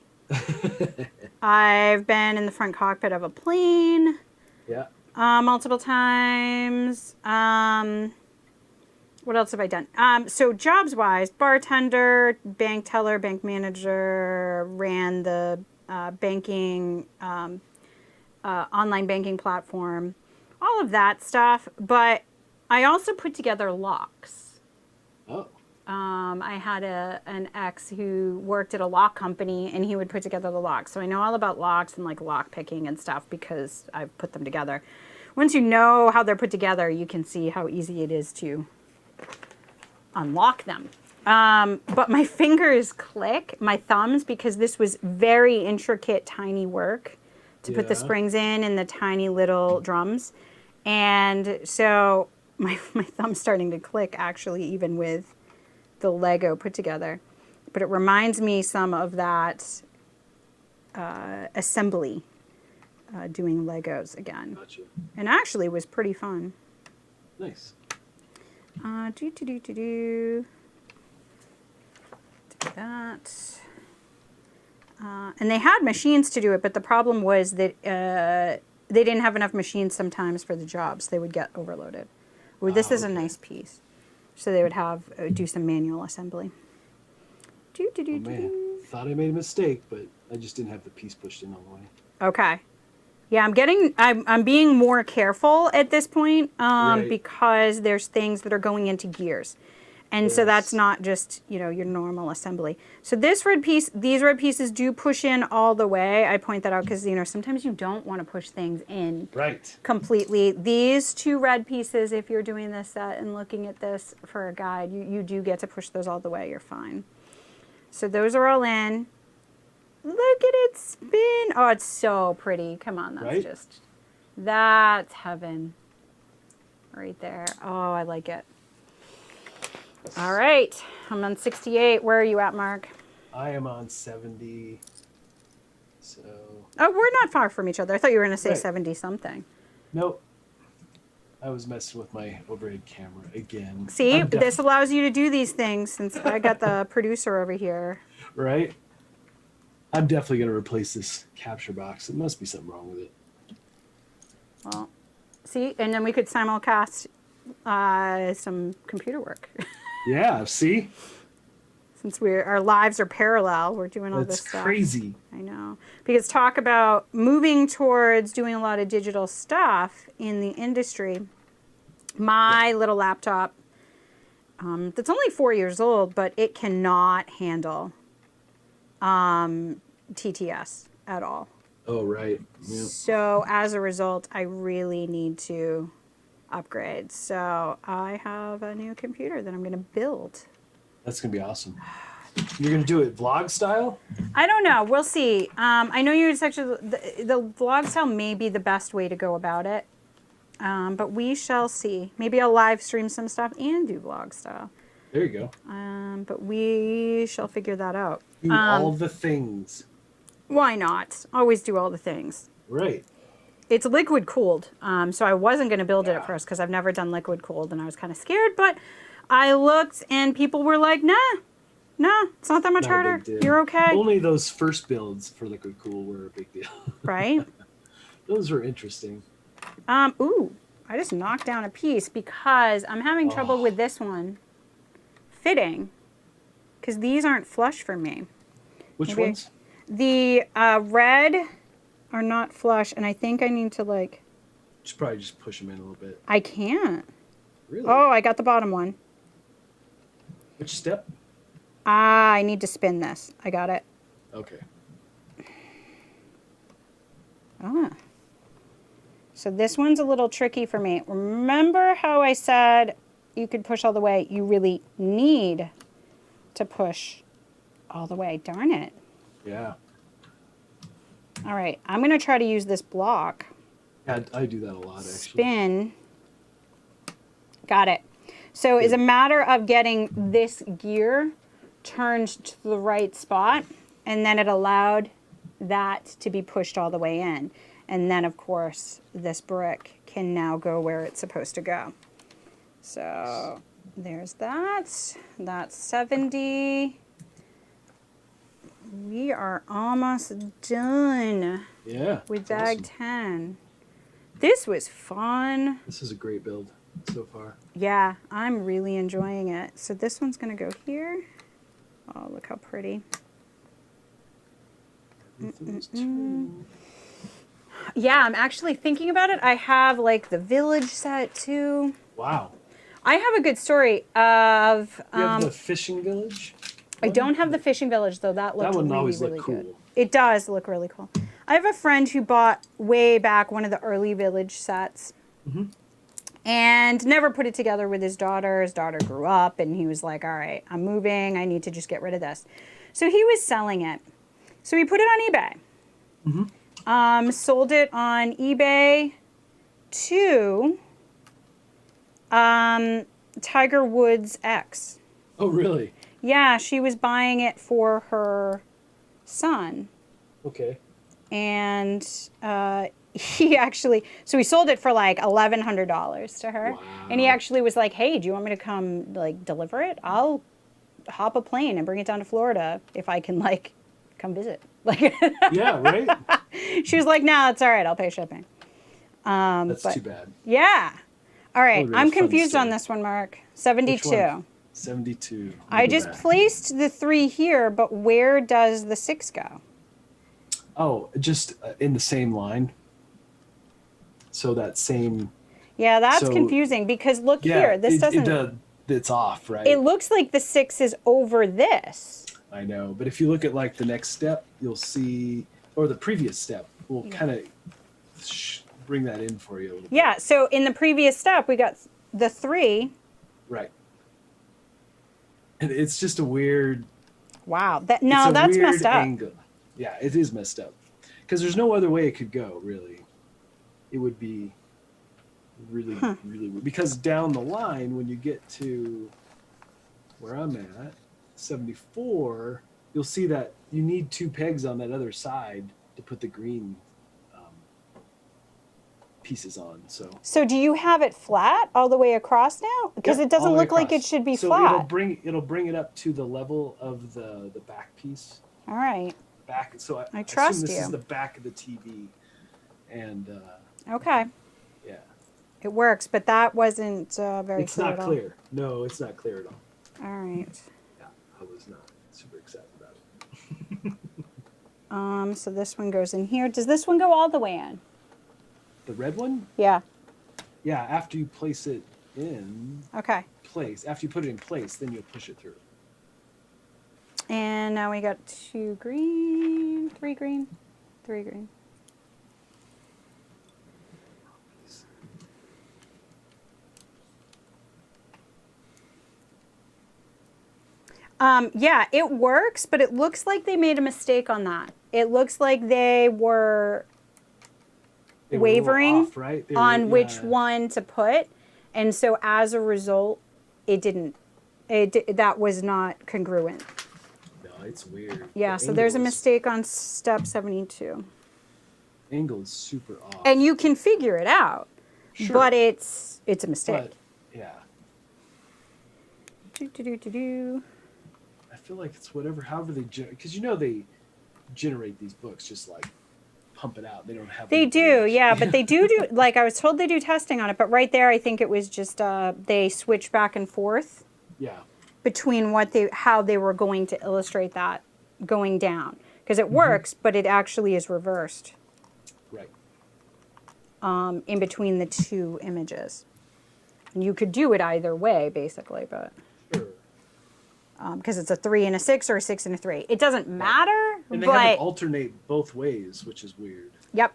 I've been in the front cockpit of a plane. Yeah. Multiple times. What else have I done? So jobs-wise, bartender, bank teller, bank manager, ran the banking, online banking platform, all of that stuff. But I also put together locks. Oh. I had an ex who worked at a lock company, and he would put together the locks. So I know all about locks and like lock picking and stuff because I've put them together. Once you know how they're put together, you can see how easy it is to unlock them. But my fingers click, my thumbs, because this was very intricate, tiny work to put the springs in and the tiny little drums. And so my thumb's starting to click, actually, even with the Lego put together. But it reminds me some of that assembly, doing Legos again. Gotcha. And actually was pretty fun. Nice. Do that. And they had machines to do it, but the problem was that they didn't have enough machines sometimes for the jobs. They would get overloaded. Ooh, this is a nice piece. So they would have do some manual assembly. Oh, man. Thought I made a mistake, but I just didn't have the piece pushed in all the way. Okay. Yeah, I'm being more careful at this point because there's things that are going into gears. And so that's not just, your normal assembly. So these red pieces do push in all the way. I point that out because, sometimes you don't want to push things in completely. These 2 red pieces, if you're doing this set and looking at this for a guide, you do get to push those all the way. You're fine. So those are all in. Look at it spin. Oh, it's so pretty. Come on, that's heaven right there. Oh, I like it. All right, I'm on 68. Where are you at, Mark? I am on 70. So. Oh, we're not far from each other. I thought you were going to say 70 something. Nope. I was messing with my overhead camera again. See, this allows you to do these things since I got the producer over here. Right? I'm definitely going to replace this capture box. There must be something wrong with it. Well, see, and then we could simulcast some computer work. Yeah, see? Since our lives are parallel, we're doing all this stuff. That's crazy. I know. Because talk about moving towards doing a lot of digital stuff in the industry. My little laptop, that's only 4 years old, but it cannot handle TTS at all. Oh, right. Yep. So as a result, I really need to upgrade. So I have a new computer that I'm going to build. That's going to be awesome. You're going to do it vlog style? I don't know. We'll see. I know you're actually, the vlog style may be the best way to go about it. But we shall see. Maybe I'll live stream some stuff and do vlog style. There you go. But we shall figure that out. Do all the things. Why not? Always do all the things. Right. It's liquid cooled. So I wasn't going to build it at first because I've never done liquid cooled and I was kind of scared. But I looked and people were like, nah, it's not that much harder. You're okay. Only those first builds for liquid cool were a big deal. Right? Those were interesting. Ooh, I just knocked down a piece because I'm having trouble with this one fitting because these aren't flush for me. Which ones? The red are not flush, and I think I need to Just probably just push them in a little bit. I can't. Really? Oh, I got the bottom one. Which step? I need to spin this. I got it. Okay. So this one's a little tricky for me. Remember how I said you could push all the way? You really need to push all the way. Darn it. Yeah. All right. I'm going to try to use this block. Yeah, I do that a lot, actually. Spin. Got it. So it's a matter of getting this gear turned to the right spot, and then it allowed that to be pushed all the way in. And then, of course, this brick can now go where it's supposed to go. So there's that. That's 70. We are almost done with bag 10. This was fun. This is a great build. so far. Yeah, I'm really enjoying it. So this one's going to go here. Oh, look how pretty. Everything's turning. Yeah, I'm actually thinking about it. I have like the village set too. Wow. I have a good story of. You have the fishing village? I don't have the fishing village though. That looked one really, always really looked good. cool. It does look really cool. I have a friend who bought way back one of the early village sets. Mm-hmm. And never put it together with his daughter. His daughter grew up and he was like, all right, I'm moving. I need to just get rid of this. So he was selling it. So he put it on eBay. Mm-hmm. Sold it on eBay to Tiger Woods' ex. Oh, really? Yeah, she was buying it for her son. Okay. And he actually, so he sold it for like $1,100 to her. Wow. And he actually was like, hey, do you want me to come like deliver it? I'll hop a plane and bring it down to Florida if I can like come visit. Like, Yeah, right? she was like, no, it's all right. I'll pay shipping. That's but too bad. yeah. All right. That would be a I'm fun confused on story. this one, Mark. 72. Which one? 72. I Look at just that. placed the 3 here, but where does the 6 go? Oh, just in the same line. So that same. Yeah, that's So- confusing because look Yeah, here. This doesn't. It's off, right? It looks like the 6 is over this. I know, but if you look at like the next step, you'll see, or the previous step will kind of bring that in for you a little bit. Yeah, so in the previous step, we got the 3. Right. And it's just a weird. Wow. It's No, a that's weird messed up. Angle. Yeah, it is messed up. Because there's no other way it could go, really. It would be really, really weird. Because down the line, when you get to where I'm at, 74, you'll see that you need 2 pegs on that other side to put the green pieces on. So do you have it flat all the way across now? Because Yep, it doesn't all the way look like it across. should be so flat. it'll bring it up to the level of the back piece. All right. Back. So I trust assume this you. is the back of the TV, and okay. yeah, It works, but that wasn't very it's clear not at all. clear. No, it's not clear at all. All right. Yeah, I was not super excited about it. So this one goes in here. Does this one go all the way in? The red one? Yeah. Yeah, after you place it in Okay. place, after you put it in place, then you'll push it through. And now we got 2 green, 3 green, 3 green. Yeah, it works, but it looks like they made a mistake on that. It looks like they were They were a little wavering off, right? They were- on which yeah. one to put, and so as a result, that was not congruent. No, it's weird. Yeah, The so there's a angle is- mistake on step 72. Angle is super off. And you can figure it out, Sure. but it's a mistake. But, yeah, Do. I feel like it's however they because they generate these books just like pump it out. They don't have. They any do, bridge. yeah, but they do like I was told they do testing on it, but right there I think it was just they switch back and forth Yeah. between how they were going to illustrate that going down, because it works, but it actually is reversed Right. in between the 2 images. And you could do it either way basically, but Sure. because it's a 3 and a 6 or a 6 and a 3. It doesn't matter, And they have it but alternate both ways, which is weird. yep.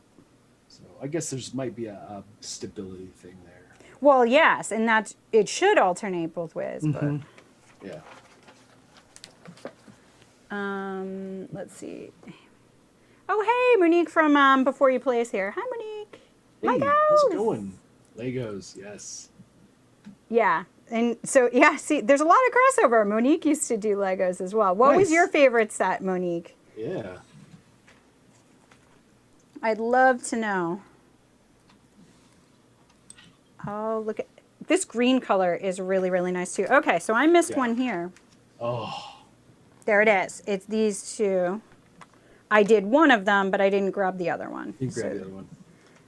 So I guess might be a stability thing there. Well, yes, and it should alternate both ways, Mhm. Yeah. but let's see. Oh, hey, Monique from Before You Play is here. Hi, Monique. Hey, Legos. how's it going? Legos, yes. Yeah. And so, yeah, see, there's a lot of crossover. Monique used to do Legos as well. What was Nice. your favorite set, Monique? Yeah. I'd love to know. Oh, look at this green color is really, really nice too. Okay, so I missed Yeah. one here. Oh, There it is. It's these 2. I did one of them, but I didn't grab the other one. you can grab So the other one.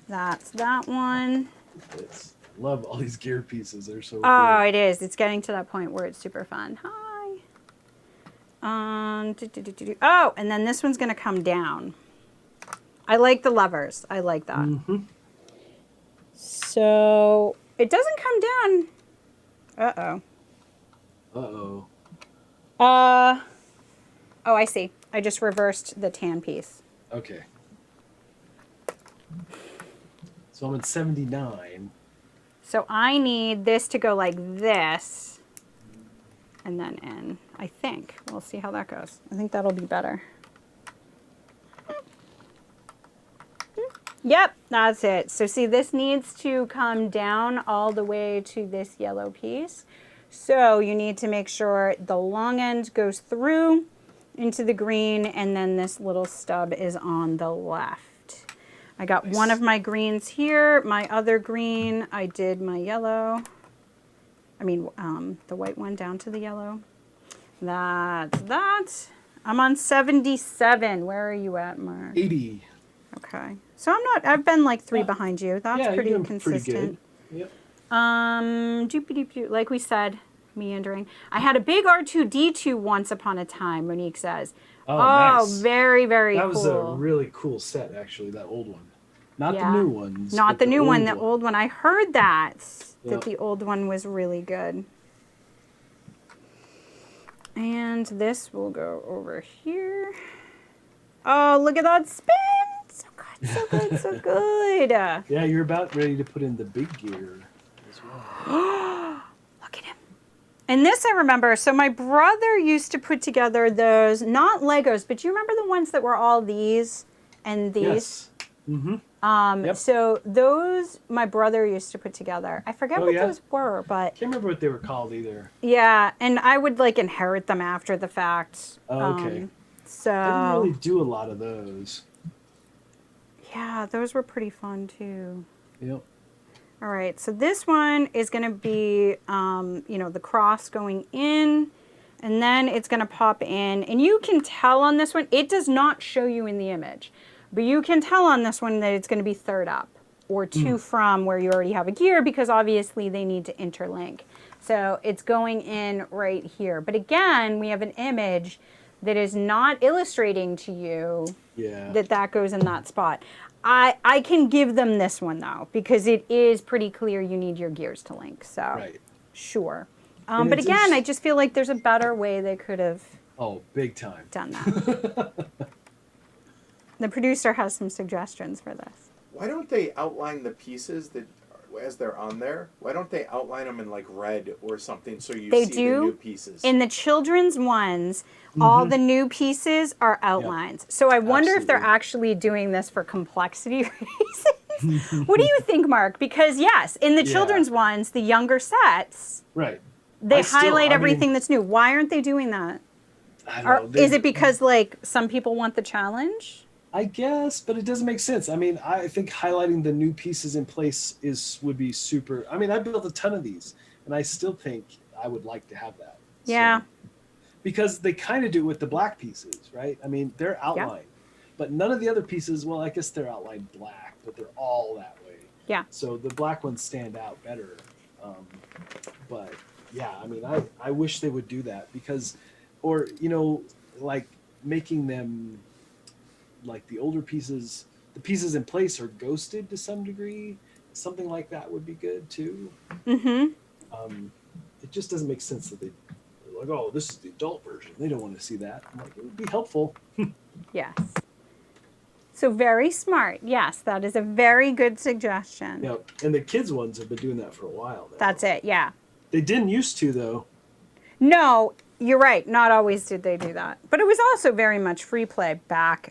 that's that one. It's love all these gear pieces. They're so Oh, cool. it is. It's getting to that point where it's super fun. Hi. Oh, and then this one's going to come down. I like the levers. I like that. Mm-hmm. So it doesn't come down. Uh-oh. Uh-oh. Oh, I see. I just reversed the tan piece. Okay. So I'm at 79. So I need this to go like this and then in, I think. We'll see how that goes. I think that'll be better. Yep, that's it. So see, this needs to come down all the way to this yellow piece. So you need to make sure the long end goes through into the green, and then this little stub is on the left. I got one of my greens here. My other green, I did my yellow. I mean, the white one down to the yellow. That's that. I'm on 77. Where are you at, Mark? 80. Okay. So I've been like 3 behind you. That's Yeah, pretty you're doing consistent. pretty good. Yep. Doop-a-doop-doop. Like we said, meandering. I had a big R2-D2 once upon a time, Monique says. Oh, nice. Very, very cool. That was a really cool set, actually, that old one. Not Yeah. the new ones. Not but the new one, old the old one. I heard that Yep. the old one was really good. And this will go over here. Oh, look at that spin. So good, so good, so good. Yeah, you're about ready to put in the big gear as well. Look at him. And this I remember, so my brother used to put together those, not Legos, but you remember the ones that were all these and these? Yes. Mm-hmm. Yep. So those my brother used to put together. I forget what those were, but Can't remember what they were called either. yeah, and I would like inherit them after the fact. Oh, okay. So I didn't really do a lot of those. yeah, those were pretty fun too. Yep. All right, so this one is going to be, the cross going in, and then it's going to pop in. And you can tell on this one, it does not show you in the image, but you can tell on this one that it's going to be third up or 2 from where you already have a gear, because obviously they need to interlink. So it's going in right here. But again, we have an image that is not illustrating to you that goes in that spot. I can give them this one though, because it is pretty clear you need your gears to link. So sure. But again, I just feel like there's a better way they could have big time done that. The producer has some suggestions for this. Why don't they outline the pieces that, as they're on there? Why don't they outline them in like red or something so you see the new pieces? In the children's ones, all the new pieces are outlines. So I wonder if they're actually doing this for complexity reasons. What do you think, Mark? Because yes, in the children's ones, the younger sets, they highlight everything that's new. Why aren't they doing that? I don't know. Is it because like some people want the challenge? I guess, but it doesn't make sense. I mean, I think highlighting the new pieces in place would be super. I mean, I built a ton of these, and I still think I would like to have that. Yeah. So, because they kind of do it with the black pieces, right? I mean, they're outlined, but none of the other pieces, well, I guess they're outlined black, but they're all that way. Yeah. So the black ones stand out better. But yeah, I mean, I wish they would do that because, or, like making them, like the older pieces, the pieces in place are ghosted to some degree. Something like that would be good too. Mm-hmm. It just doesn't make sense that they're like, oh, this is the adult version. They don't want to see that. I'm like, it would be helpful. Yes. So very smart. Yes, that is a very good suggestion. Yeah, and the kids ones have been doing that for a while now. That's it. Yeah. They didn't used to though. No, you're right. Not always did they do that. But it was also very much free play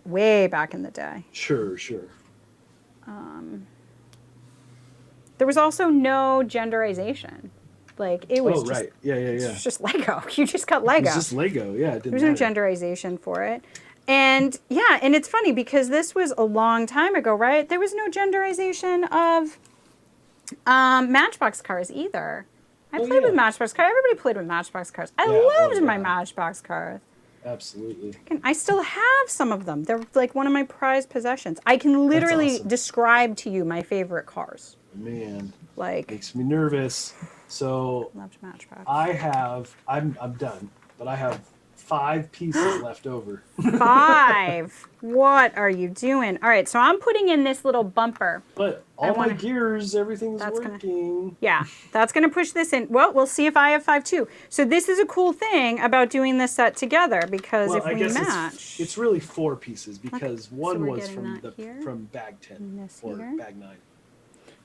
way back in the day. Sure. There was also no genderization. Like it was just, Yeah. It was just Lego. You just got Lego. It was just Lego, yeah. It didn't There's no matter. genderization for it. And yeah, and it's funny because this was a long time ago, right? There was no genderization of Matchbox cars either. I played with Matchbox cars. Everybody played with Matchbox cars. I loved my Matchbox cars. Absolutely. I still have some of them. They're like one of my prized possessions. I can literally describe to you my favorite cars. man, Like, makes me nervous. So loved Matchbox. I'm done, but I have 5 pieces left over. 5. What are you doing? All right, so I'm putting in this little bumper. But all my gears, everything's working. Yeah, that's going to push this in. Well, we'll see if I have 5 too. So this is a cool thing about doing this set together, because if we match... It's really 4 pieces, because one was from bag 10 or here. bag 9.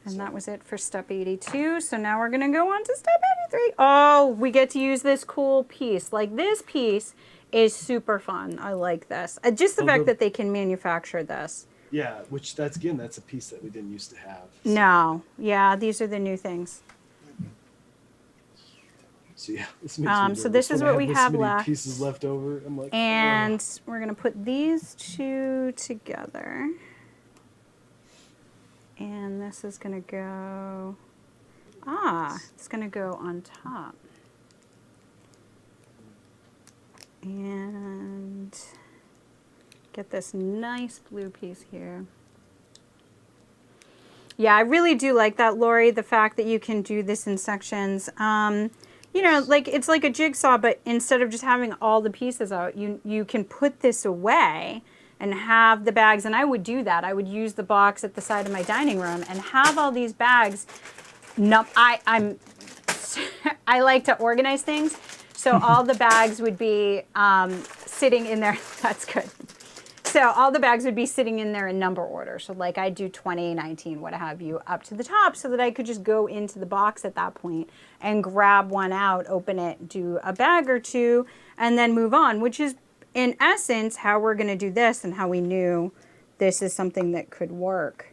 And that was it for step 82. So now we're going to go on to step 83. Oh, we get to use this cool piece. Like, this piece is super fun. I like this. Just the fact that they can manufacture this. Yeah, which that's a piece that we didn't used to have. So. No. Yeah, these are the new things. So yeah, this makes me so this is what we have left. Pieces left over. I'm like, and we're going to put these 2 together. And this is going to go, it's going to go on top. And get this nice blue piece here. Yeah, I really do like that, Lori, the fact that you can do this in sections. You know, like, it's like a jigsaw, but instead of just having all the pieces out, you can put this away and have the bags, and I would do that. I would use the box at the side of my dining room and have all these bags. No, I like to organize things, so all the bags would be sitting in there. That's good. So all the bags would be sitting in there in number order. So like I'd do 20, 19, what have you, up to the top, so that I could just go into the box at that point and grab one out, open it, do a bag or 2, and then move on, which is in essence how we're going to do this and how we knew this is something that could work.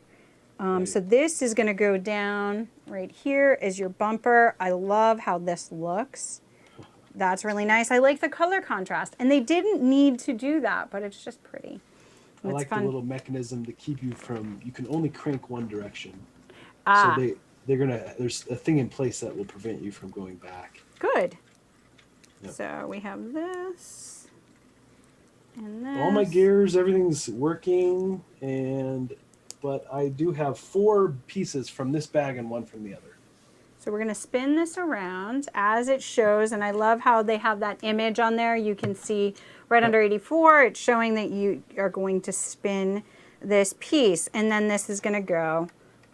So this is going to go down right here as your bumper. I love how this looks. That's really nice. I like the color contrast. And they didn't need to do that, but it's just pretty. I like the little mechanism to keep you from, you can only crank one direction. Ah. So there's a thing in place that will prevent you from going back. Good. Yep. So we have this and this. All my gears, everything's working, but I do have 4 pieces from this bag and 1 from the other. So we're going to spin this around as it shows, and I love how they have that image on there. You can see right under 84, it's showing that you are going to spin this piece, and then this is going to go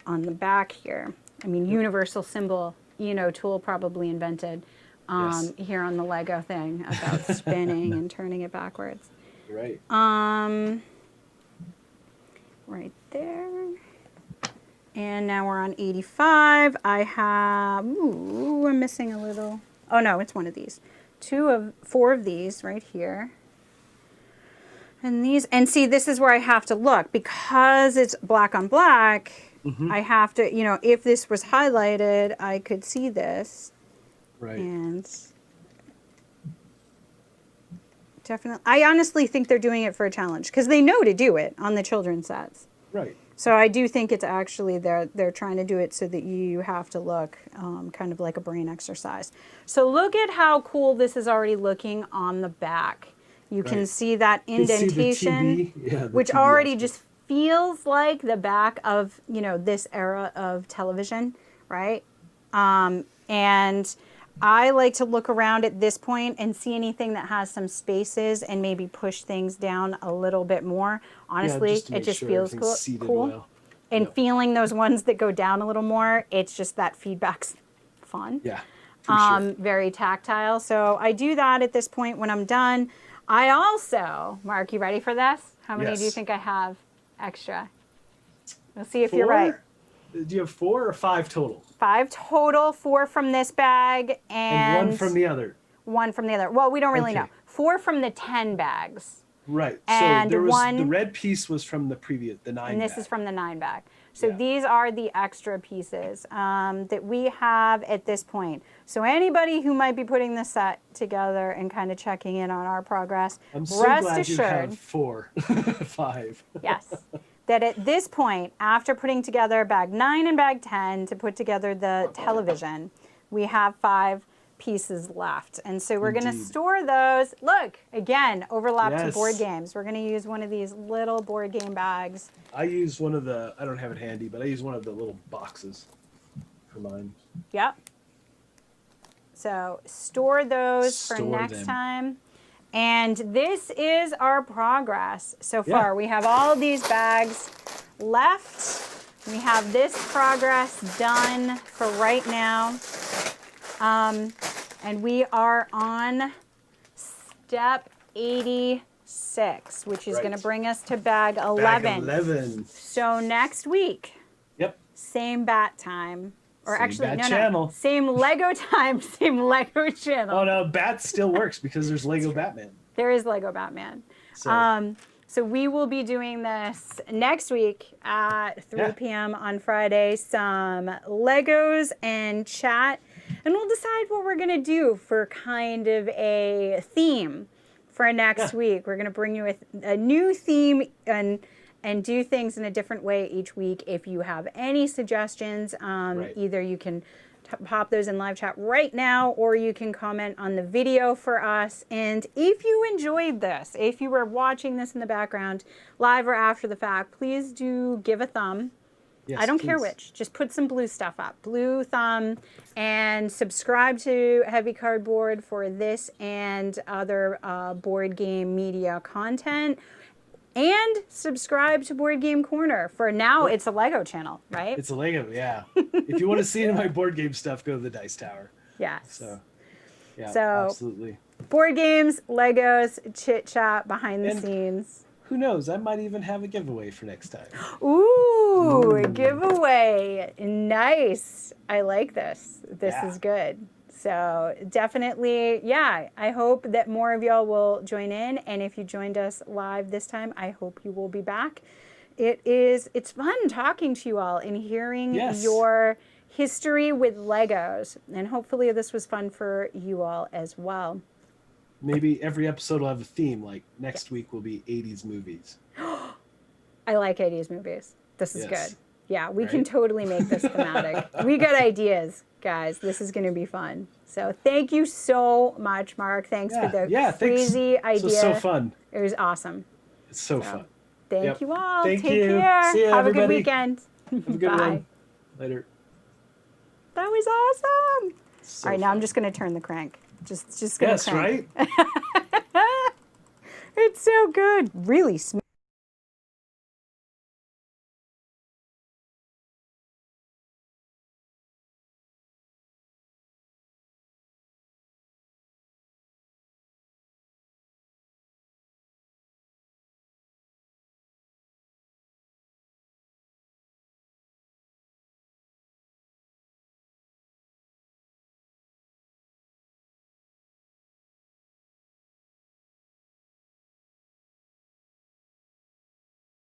on the back here. I mean, universal symbol, Tool probably invented here on the Lego thing about spinning and turning it backwards. Right. Right there. And now we're on 85. I have, I'm missing a little. Oh no, it's one of these. 4 of these right here. And and see, this is where I have to look, because it's black on black. I have to, if this was highlighted, I could see this. Right. And definitely, I honestly think they're doing it for a challenge, because they know to do it on the children's sets. Right. So I do think it's actually they're trying to do it so that you have to look kind of like a brain exercise. So look at how cool this is already looking on the back. You can see that indentation, which already just feels like the back of, this era of television, right? And I like to look around at this point and see anything that has some spaces and maybe push things down a little bit more. Honestly, it just feels cool. Well. And feeling those ones that go down a little more, it's just that feedback's fun. Yeah. Sure. Very tactile. So I do that at this point when I'm done. I also, Mark, you ready for this? How many do you think I have extra? We'll see if you're right. Do you have 4 or 5 total? 5 total, 4 from this bag, and 1 from the other. 1 from the other. Well, we don't really know. 4 from the 10 bags. Right. And so there was 1, the red piece was from the 9 and this bag. is from the 9 bag. So these are the extra pieces that we have at this point. So anybody who might be putting this set together and kind of checking in on our progress, I'm so rest glad assured, you have 4, 5. Yes. That at this point, after putting together bag 9 and bag 10 to put together the television, we have 5 pieces left. And so we're going to Indeed. store those. Look, again, overlap to Yes. board games. We're going to use one of these little board game bags. I use one of the, I don't have it handy, but I use one of the little boxes for mine. Yep. So store those for Store next them. time. And this is our progress so far. We have all of these bags left. We have this progress done for right now. And we are on step 86, which is Right. going to bring us to bag 11. Bag 11. So next week, Yep. same bat time. Or Same actually, bat no, channel. no. Same Lego time, same Lego channel. Oh no, Bat still works because there's Lego Batman. There is Lego Batman. So, So we will be doing this next week at 3 p.m. on Friday. Some Legos and chat. And we'll decide what we're going to do for kind of a theme for next week. We're going to bring you a new theme and do things in a different way each week. If you have any suggestions, either you can pop those in live chat right now, or you can comment on the video for us. And if you enjoyed this, if you were watching this in the background, live or after the fact, please do give a thumb. yes, I don't care please. which. Just put some blue stuff up. Blue thumb. And subscribe to Heavy Cardboard for this and other board game media content. And subscribe to Board Game Corner. For now, it's a Lego channel, right? It's a Lego, yeah. If you want to see any of my board game stuff, go to the Dice Tower. Yes. So, yeah, So- absolutely. Board games, Legos, chit chat behind the And- scenes. Who knows? I might even have a giveaway for next time. Ooh, giveaway. Nice. I like this. This Yeah. is good. So definitely, yeah, I hope that more of y'all will join in. And if you joined us live this time, I hope you will be back. It's fun talking to you all and hearing Yes. your history with Legos. And hopefully this was fun for you all as well. Maybe every episode will have a theme. Like next week will be 80s movies. I like 80s movies. This is Yes. good. Yeah, we can Right? totally make this thematic. We got ideas, guys. This is going to be fun. So thank you so much, Mark. Thanks for the thanks. crazy idea. So fun. It was awesome. It's so fun. Thank Yep. you all. Thank Take you. care. See ya, Have a good everybody. weekend. Have a good Bye. one. Later. That was awesome. So all right, now I'm fun. just going to turn the crank. Just going to Yes, crank. right? It's so good. Really smooth.